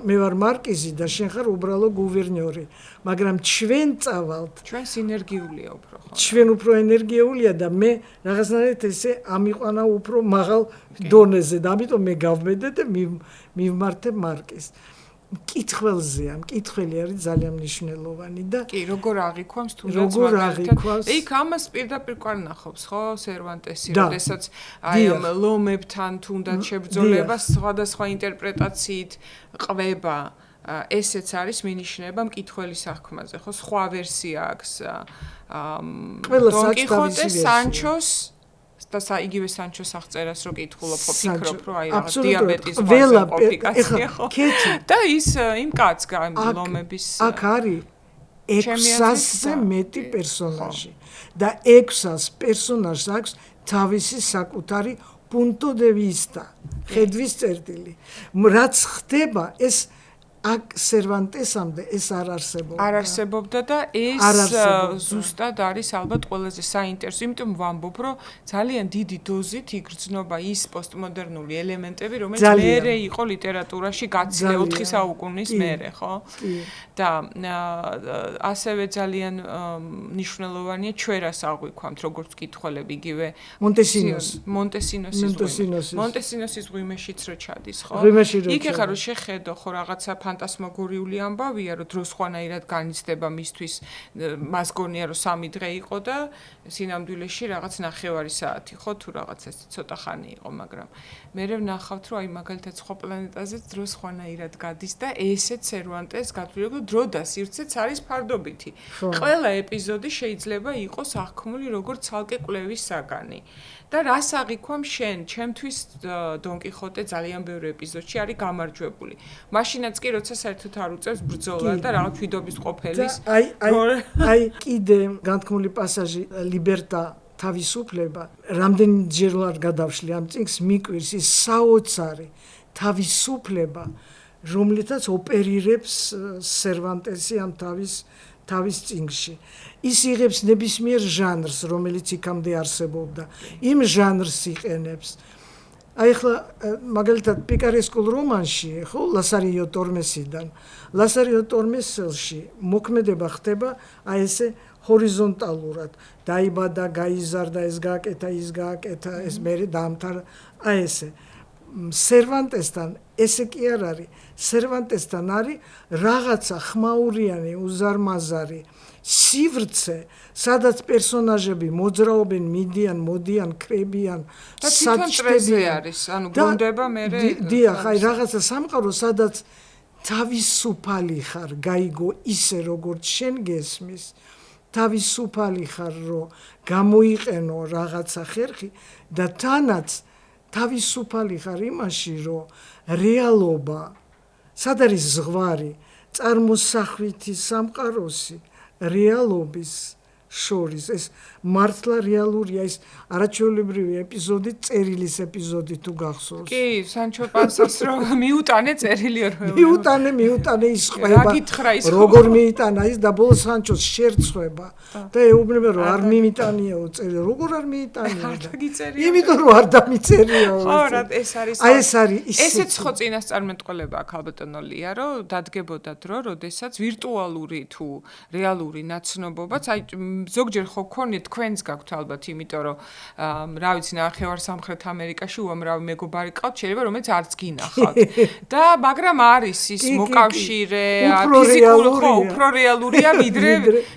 Speaker 1: მე ვარ მარკიზი და შენ ხარ უბრალო გუვერნიორი, მაგრამ ჩვენ წავალთ.
Speaker 2: ჩვენ სინერგიულია უფრო ხო?
Speaker 1: ჩვენ უფრო ენერგიულია და მე რაღაცნაირად ესე ამიყვანა უფრო მაღალ დონეზე და ამიტომ მე გავბედე და მივმართე მარკიზს. მკითხველზეა, მკითხველი არის ძალიან მნიშვნელოვანი და
Speaker 2: კი, როგორ აღიქვამს თუნდაც მაგალითად. იქ ამას პირდაპირ ყარნახობს, ხო, სერვანტესი, როდესაც აი ამ ლომებთან თუნდაც შებრძოლება სხვადასხვა ინტერპრეტაციით ყვება. ესეც არის მინიშნება მკითხველის აღქმაზე, ხო, სხვა ვერსია აქვს. დონ კიხოტე სანჩოს და იგივე სანჩოს აღწერას რო კითხულობ, ხო, ფიქრობ, რომ აი რაღაც დიაბეტის კომპლიკაცია ხო. და ის იმ კაცს ლომების
Speaker 1: აქ არის 600-ზე მეტი პერსონაჟი და 600 პერსონაჟს აქვს თავისი საკუთარი punto de vista, ხედვის წერტილი. რაც ხდება ეს აქ სერვანტესამდე ეს არ არსებობდა.
Speaker 2: არ არსებობდა და ეს ზუსტად არის ალბათ ყველაზე საინტერესო, იმიტომ ვამბობ, რომ ძალიან დიდი დოზით იგრძნობა ის პოსტმოდერნული ელემენტები, რომელიც მერე იყო ლიტერატურაში გაცილე 4 საუკუნის მერე, ხო? და ასევე ძალიან მნიშვნელოვანია ჩვენ რას აღვიქვამთ, როგორც მკითხველები, იგივე მონტესინოსის ღვიმეშიც რო ჩადის, ხო? იქ ხარ რომ შეხედო ხო რაღაცა ფანტასმაგორიული ამბავია, რომ დრო სხვანაირად განიცდება მისთვის, მას გონია რომ 3 დღე იყო და სინამდვილეში რაღაც 9 საათი, ხო, თუ რაღაც ეს ცოტა ხანი იყო, მაგრამ მე ვნახავთ, რომ აი მაგალითად სხვა პლანეტაზეც დრო სხვანაირად გადის და ესეც სერვანტეს გათვლილება დრო და სივრცეც არის ფარდობითი. ყველა ეპიზოდი შეიძლება იყოს აღქმული როგორც ცალკე კვლევის საგანი. და რას აღიქვამ შენ? ჩემთვის დონ კიხოტე ძალიან ბევრი ეპიზოდში არის გამარჯვებული. მაშინაც კი როცა საერთოდ არ უწევს ბრძოლა და რაღაც თვიდობის ყოფილის.
Speaker 1: აი კიდე განთქმული პასაჟი ლიბერტა თავისუფლება. რამდენჯერ არ გადავშლი ამ წიგნს მიკვირს ის საოცარი თავისუფლება, რომლითაც ოპერირებს სერვანტესი ამ თავის წიგნში. ის იღებს ნებისმიერ ჟანრს, რომელიც იქამდე არსებობდა. იმ ჟანრს იყენებს. აი ხლა მაგალითად პიკარესკულ რომანში, ხო, ლასარიო ტორმესიდან, ლასარიო ტორმესელში მოქმედება ხდება აი ესე ჰორიზონტალურად. დაიბადა, გაიზარდა, ეს გააკეთა, ის გააკეთა, ეს მერე დაამთავრა, აი ესე. სერვანტესთან ესე კი არ არის სერვანტესთან არის რაღაცა ხმაურიანი უზარმაზარი სივრცე სადაც პერსონაჟები მოძრაობენ მიდიან მოდიან კრებიან
Speaker 2: და თვითონ წრეზე არის ანუ გონდება მე
Speaker 1: დიახ აი რაღაცა სამყარო სადაც თავისუფალი ხარ გაიგო ისე როგორც შენ გესმის თავისუფალი ხარ რომ გამოიყენო რაღაცა ხერხი და თანაც თავისუფალი ხარ იმაში რომ რეალობა სად არის ზღვარი წარმოსახვითი სამყაროსი რეალობის შორის ეს მართლა რეალურია ეს არაჩვეულებრივი ეპიზოდი წერილის ეპიზოდი თუ გახსოვს
Speaker 2: კი სანჩო პანსას რომ მიუტანე წერილი რო
Speaker 1: მიუტანე ის ხვება როგორ მიიტანა ის და ბოლოს სანჩოს შერცხვება და ეუბნება რომ არ მიმიტანიაო წერილი როგორ არ მიიტანია იმიტომ რომ არ დამიწერიაო
Speaker 2: ხო რა ეს არის
Speaker 1: აი ეს არის
Speaker 2: ესეც ხო წინასწარმეტყველება აქ ალბათონო ლია რომ დადგებოდა დრო როდესაც ვირტუალური თუ რეალური ნაცნობობაც აი ზოგჯერ ხო ქონია თქვენს გაქვთ ალბათ იმიტომ რომ რა ვიცი ნახევარ სამხრეთ ამერიკაში უამრავი მეგობარი ყავთ შეიძლება რომელიც არც გინახავთ და მაგრამ არის ის მოკავშირე ფიზიკური ხო უფრო რეალურია ვიდრე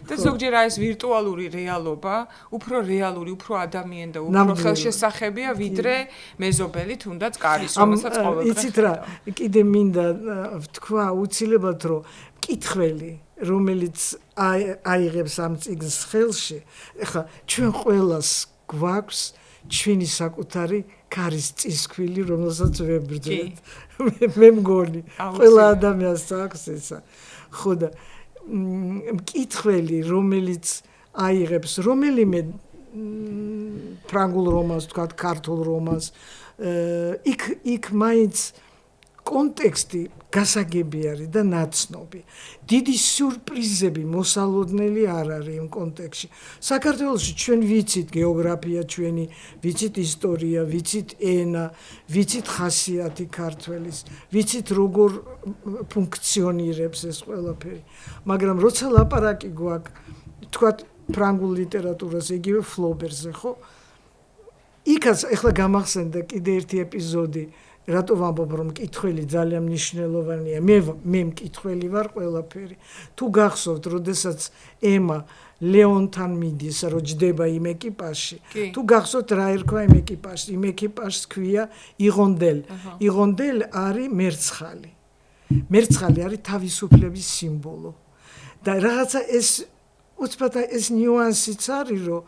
Speaker 2: და ზოგჯერ არის ვირტუალური რეალობა უფრო რეალური უფრო ადამიანი და უფრო ხელშესახებია ვიდრე მეზობელი თუნდაც კარის რომელსაც ყოველდღე
Speaker 1: იცით რა კიდე მინდა ვთქვა უცილებლად რომ მკითხველი რომელიც აიღებს ამ წიგნს ხელში ეხლა ჩვენ ყველას გვაქვს ჩვენი საკუთარი ქარის წისქვილი რომელსაც ვებრძვით მე მგონი ყველა ადამიანს აქვს ესა ხო და მკითხველი რომელიც აიღებს რომელიმე ფრანგულ რომანს თქვა ქართულ რომანს იქ მაინც კონტექსტი გასაგები არის და ნაცნობი. დიდი სიურპრიზები მოსალოდნელი არ არის იმ კონტექსტში. საქართველოში ჩვენ ვიცით გეოგრაფია ჩვენი, ვიცით ისტორია, ვიცით ენა, ვიცით ხასიათი ქართველის, ვიცით როგორ ფუნქციონირებს ეს ყველაფერი. მაგრამ როცა ლაპარაკი გვაქვს, თქვათ ფრანგულ ლიტერატურას, იგივე ფლობერზე, ხო? იქაც ახლა გამახსენდა კიდე ერთი ეპიზოდი რატო ვამბობ რომ მკითხველი ძალიან მნიშვნელოვანია მე მკითხველი ვარ ყველაფერი თუ გახსოვთ როდესაც ემა ლეონთან მიდის რომ ჯდება იმ ეკიპაჟში თუ გახსოვთ რა ერქვა იმ ეკიპაჟში იმ ეკიპაჟს ქვია იღონდელ არის მერცხალი არის თავისუფლების სიმბოლო და რაღაცა ეს უცბად ეს ნიუანსიც არის რომ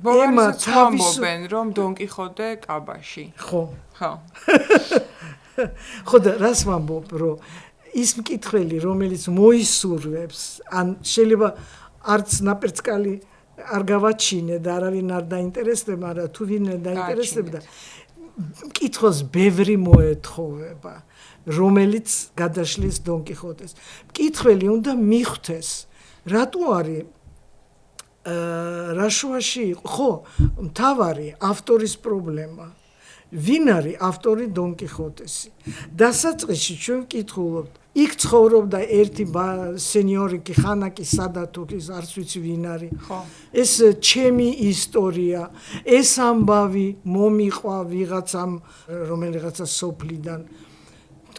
Speaker 2: ემა თავისუფლენ რომ დონკიხოტე კაბაში
Speaker 1: ხო
Speaker 2: ხო
Speaker 1: ხო და რას ვამბობ რომ ის მკითხველი რომელიც მოისურვებს ან შეიძლება არც ნაპერწკალი არ გავაჩინე და არავინ არ დაინტერესდება მაგრამ თუ ვინმე დაინტერესდება მკითხოს ბევრი მოეთხოვება რომელიც გადაშლის დონკიხოტეს მკითხველი უნდა მიხვდეს რატო არის რაშუაში ხო მთავარი ავტორის პრობლემა ვინ არის ავტორი დონკიხოტესი დასაწყისში ჩვენ ვკითხულობთ იქ ცხოვრობდა ერთი სენიორი კი ხანაკი სადათუკის არც ვიცი ვინ არის ეს ჩემი ისტორია ეს ამბავი მომიყვა ვიღაცამ რომელიღაცა სოფლიდან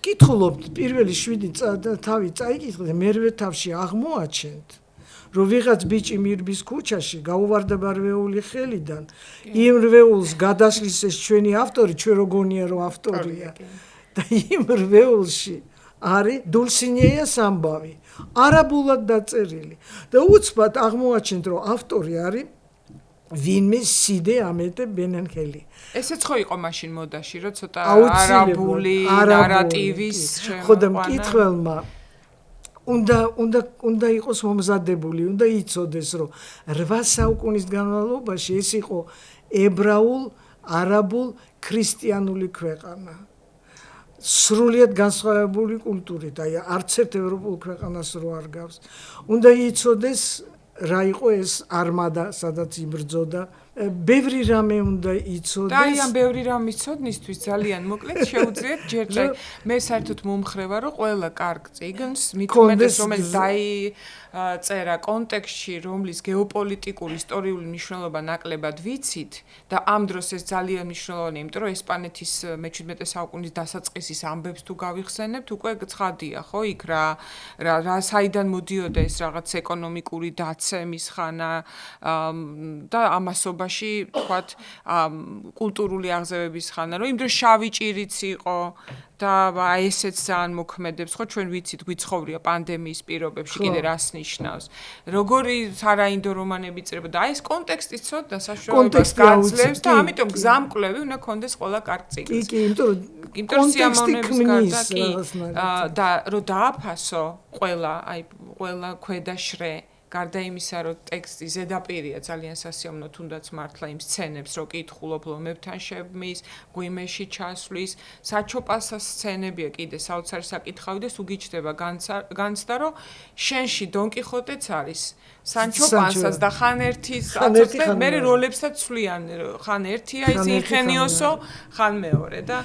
Speaker 1: ვკითხულობთ პირველი 7 თავი წაიკითხეთ მერვე თავში აღმოაჩენთ რომ ვიღაც ბიჭი მირბის ქუჩაში გაუვარდება რვეული ხელიდან იმ რვეულს გადასლის ეს ჩვენი ავტორი ჩვენ როგორია რომ ავტორია და იმ რვეულში არის დულსინეიას ამბავი არაბულად დაწერილი და უცბად აღმოაჩენთ რომ ავტორი არის ვინმე სიდე ამეტე ბენენხელი
Speaker 2: ესეც ხო იყო მაშინ მოდაში რომ ცოტა არაბული ნარატივის
Speaker 1: ხო და მკითხველმა უნდა იყოს მომზადებული, უნდა იცოდეს, რომ 8 საუკუნის განმავლობაში ეს იყო ებრაულ, არაბულ, ქრისტიანული ქვეყანა. სრულიად განსხვავებული კულტურით, აი არც ერთ ევროპულ ქვეყანას რო არ გავს. უნდა იცოდეს, რა იყო ეს არმადა, სადაც იბრძოდა ბევრი რამე უნდა იცოდეს.
Speaker 2: და ამ ბევრი რამე იცოდნისთვის ძალიან მოკლედ შეუძლიათ ჯერჯერ მე საერთოდ მომხრე ვარ რომ ყველა კარგ წიგნს მithumetes რომელიც წერა კონტექსტში რომლის გეოპოლიტიკური ისტორიული მნიშვნელობა ნაკლებად ვიცით და ამ დროს ეს ძალიან მნიშვნელოვანია იმიტომ რომ ესპანეთის მე-17 საუკუნის დასაწყისის ამბებს თუ გავიხსენებთ უკვე ცხადია ხო იქ რა საიდან მოდიოდა ეს რაღაც ეკონომიკური დაცემის ხანა და ამასობაში თქვათ კულტურული აღზევების ხანა რომ იმ დროს შავი ჭირიც იყო და აი ესეც ძალიან მოქმედებს ხო ჩვენ ვიცით გვიცხოვრია პანდემიის პირობებში კიდე რას ნიშნავს როგორი სარაინდო რომანები წერება და აი ეს კონტექსტი ცოტა საშუალებას გაძლევს და ამიტომ გზამკვლევი უნდა კონდეს ყველა კარგ წიგნს
Speaker 1: კი იმიტომ რომ
Speaker 2: კონტექსტის გარდა კი და რომ დააფასო ყველა ქვედა შრე გარდა იმისა, რომ ტექსტი ზედაპირია ძალიან სასიამოვნო, თუნდაც მართლა იმ სცენებს, რო კითხულობ ლომებთან შებმის, გვიმეში ჩასვლის, საჩოპასას სცენებია კიდე საოცარი საკითხავი და სუგიჩდება განცდა, რომ შენში დონ კიხოტეც არის. სანჩო პანსას და ხან ერთის აწოთე მე როლებსაც ცვლიან ხან ერთია ის ინხენიოსო ხან მეორე და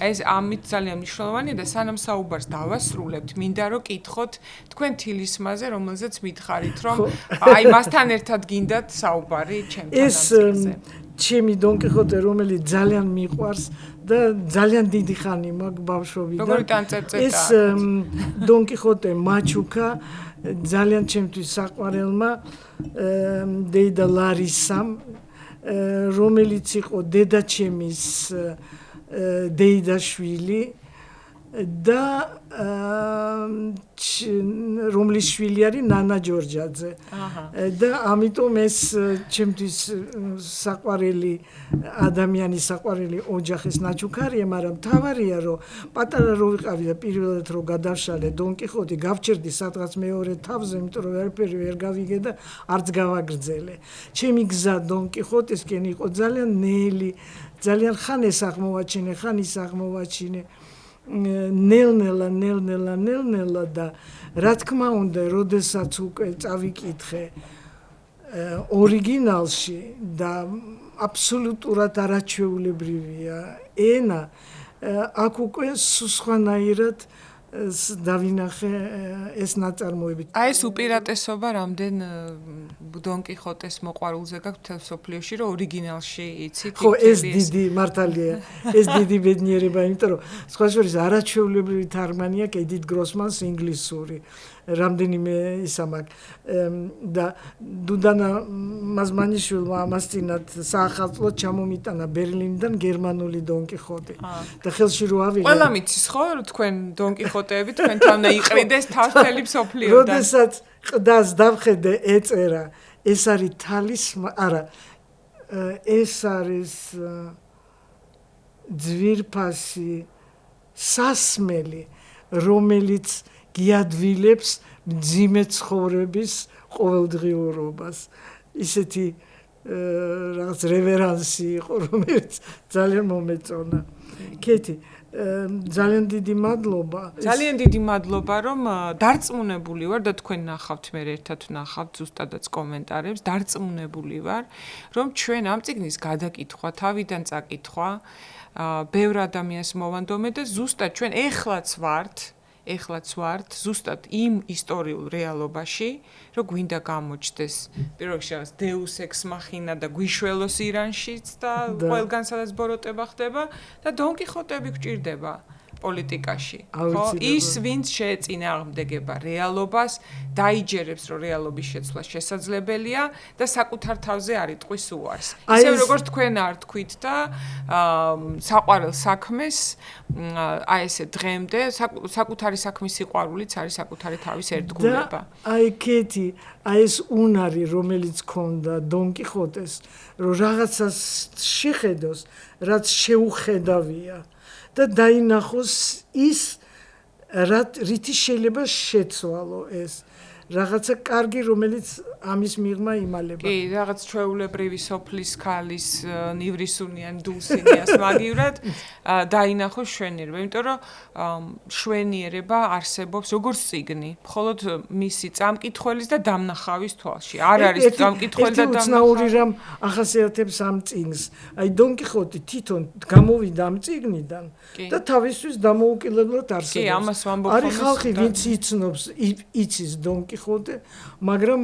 Speaker 2: ეს ამით ძალიან მნიშვნელოვანია და სანამ საუბარს დავასრულებთ მინდა რომ კითხოთ თქვენ თილისმაზე რომელზეც მითხარით რომ აი მასთან ერთად გინდათ საუბარი ჩემთან
Speaker 1: ეს ჩემი დონ კიხოტე რომელიც ძალიან მიყვარს და ძალიან დიდი ხანი მაქვს ბავშვობიდან
Speaker 2: როგორი ტანწერწეტა
Speaker 1: ეს დონ კიხოტე მაჩუკა ძალიან ჩემთვის საყვარელმა დეიდა ლარისამ რომელიც იყო დედაჩემის დეიდაშვილი და რომლის შვილი არის ნანა ჯორჯაძე და ამიტომ ეს ჩემთვის საყვარელი ადამიანი საყვარელი ოჯახის ნაჩუქარია მაგრამ თავარია რომ პატარა რო ვიყავი და პირველად რო გადავშალე დონ კიხოტი გავჩერდი სადღაც მეორე თავზე იმიტომ რომ ვერაფერი ვერ გავიგე და არც გავაგრძელე ჩემი გზა დონ კიხოტისკენ იყო ძალიან ნელი ძალიან ხან ეს აღმოვაჩინე ხან ის აღმოვაჩინე ნელ-ნელა და რა თქმა უნდა, როდესაც უკვე წავიკითხე ორიგინალში და აბსოლუტურად არაჩვეულებრივია ენა, აქ უკვე სხვანაირად დავინახე ეს ნაწარმოები.
Speaker 2: აი ეს უპირატესობა რამდენ დონ კიხოტეს მოყვარულზე გაქვთ მთელ სოფლიოში, რომ ორიგინალში იცით?
Speaker 1: ხო, ეს დიდი მართალია. ეს დიდი ბედნიერება, იმიტომ რომ სხვა შორის არაჩვეულებრივი თარგმანი აქვს ედით გროსმანს ინგლისური. რამდენიმე ისა მაქვს და დუდანა მაზმანიშვილმა ამასწინათ საახალწლოდ ჩამომიტანა ბერლინიდან გერმანული დონ კიხოტი და ხელში რო ავიღე
Speaker 2: ყველა მიცის ხო რომ თქვენ დონ კიხოტეები თქვენთან უნდა იყრიდეს თავს-თელი მსოფლიოდან
Speaker 1: როდესაც ყდას დავხედე ეწერა ეს არის არა ეს არის ძვირფასი სასმელი რომელიც გიადვილებს მძიმე ცხოვრების ყოველდღიურობას. ისეთი რაღაც რევერანსი იყო, რომელიც ძალიან მომეწონა. კეთი, ძალიან დიდი მადლობა.
Speaker 2: ძალიან დიდი მადლობა, რომ დარწმუნებული ვარ და თქვენ ნახავთ, მე ერთად ნახავთ ზუსტადაც კომენტარებს, დარწმუნებული ვარ, რომ ჩვენ ამ წიგნის გადაკითხვა, თავიდან წაკითხვა, ბევრ ადამიანს მოვანდომე და ზუსტად ჩვენ ეხლაც ვართ ზუსტად იმ ისტორიულ რეალობაში, რომ გვინდა გამოჩნდეს პირველ რიგში დეუს ექს მახინა და გვიშველოს ირანშიც და ყველგან სადაც ბოროტება ხდება და დონ კიხოტები გვჭირდება პოლიტიკაში. ხო, ის ვინც შეეწინააღმდეგება რეალობას, დაიჯერებს, რომ რეალობის შეცვლა შესაძლებელია და საკუთარ თავზე არ იტყვის უარს. ისე როგორც თქვენ არ თქვით და საყვარელ საქმეს აი ესე დღემდე საკუთარი საქმის სიყვარულიც არის საკუთარი თავის ერთგულება.
Speaker 1: აი კეთი, აი ეს უნარი, რომელიც ქონდა დონ კიხოტეს, რომ რაღაცას შეხედოს, რაც შეუხედავია. და დაინახოს ის რითი შეიძლება შეცვალო ეს რაღაცა კარგი, რომელიც ამის მიღმა იმალება.
Speaker 2: კი, რაღაც ჩვეულებრივი სოფლის ქალის ნივრისუნიან დულსინიას მაგივრად დაინახოს შვენიერება, იმიტომ რომ შვენიერება არსებობს როგორც წიგნი, მხოლოდ მისი წამკითხველის და დამნახავის თვალში. არ არის წამკითხველი და
Speaker 1: დამნახავი. უცნაური რამ ახასიათებს ამ წიგნს. აი დონ კიხოტი თვითონ გამოვიდა ამ წიგნიდან და თავისთვის დამოუკიდებლად არსებობს.
Speaker 2: კი, ამას ვამბობ.
Speaker 1: არის ხალხი, ვინც იცნობს, იცის დონ კიხოტე, მაგრამ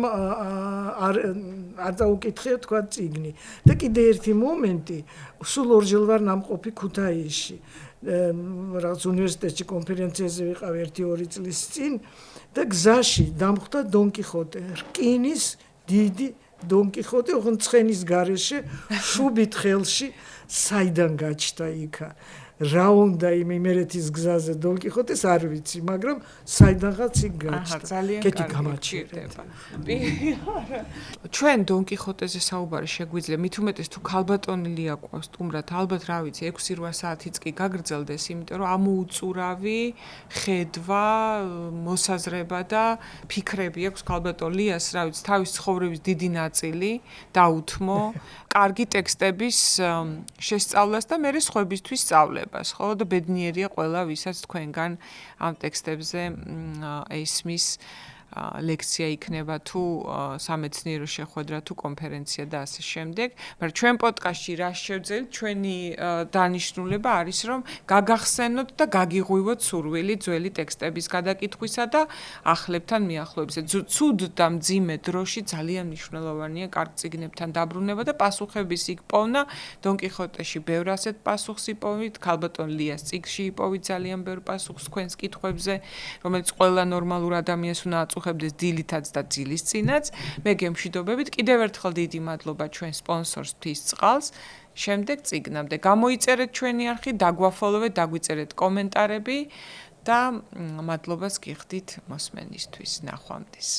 Speaker 1: არ დაუკითხია თქვა წიგნი. და კიდე ერთი მომენტი, სულ ორჯერ ვარ ნამყოფი ქუთაისში. რაღაც უნივერსიტეტში კონფერენციაზე ვიყავ 1-2 წლის წინ და გზაში დამხვდა დონ კიხოტე, რკინის დიდი დონ კიხოტე, ოღონდ ცხენის გარეშე, შუბით ხელში, საიდან გაჩნდა იქა. რა უნდა იმ იმერეთის გზაზე დონ კიხოტეს არ ვიცი, მაგრამ საიდანღაც იქ გაჩნდა. კეთი გამაჩერდება.
Speaker 2: ჩვენ დონ კიხოტეზე საუბარი შეგვიძლია, მით უმეტეს თუ ქალბატონი ლია ყავს სტუმრად, ალბათ რა ვიცი, 6-8 საათიც კი გაგრძელდეს, იმიტომ რომ ამოუწურავი ხედვა, მოსაზრება და ფიქრები აქვს ქალბატონ ლიას, რა ვიცი, თავის ცხოვრების დიდი ნაწილი დაუთმო, კარგი ტექსტების შესწავლას და მერე სხვებისთვის სწავლებას, ხო? და ბედნიერია ყველა, ვისაც თქვენგან ამ ტექსტებზე ესმის ლექცია იქნება თუ სამეცნიერო შეხვედრა თუ კონფერენცია და ასე შემდეგ. მაგრამ ჩვენ პოდკასტში რა შევძელთ, ჩვენი დანიშნულება არის რომ გაგახსენოთ და გაგიღვივოთ სურვილი ძველი ტექსტების გადაკითხვისა და ახლებთან მიახლოებისა. ცუდ და მძიმე დროში ძალიან მნიშვნელოვანია კარგ წიგნებთან დაბრუნება და პასუხების იქ პოვნა. დონ კიხოტეში ბევრ ასეთ პასუხს იპოვით, ქალბატონ ლიას წიგნში იპოვით ძალიან ბევრ პასუხს თქვენს კითხვებზე, რომელიც ყველა ნორმალურ ადამიანს უნდა აწუხებდეს დილითაც და ძილისწინაც. მე გემშვიდობებით, კიდევ ერთხელ დიდი მადლობა ჩვენ სპონსორს მთისწყალს. შემდეგ წიგნამდე გამოიწერეთ ჩვენი არხი, დაგვაფოლოვეთ, დაგვიწერეთ კომენტარები და მადლობას გიხდით მოსმენისთვის. ნახვამდის.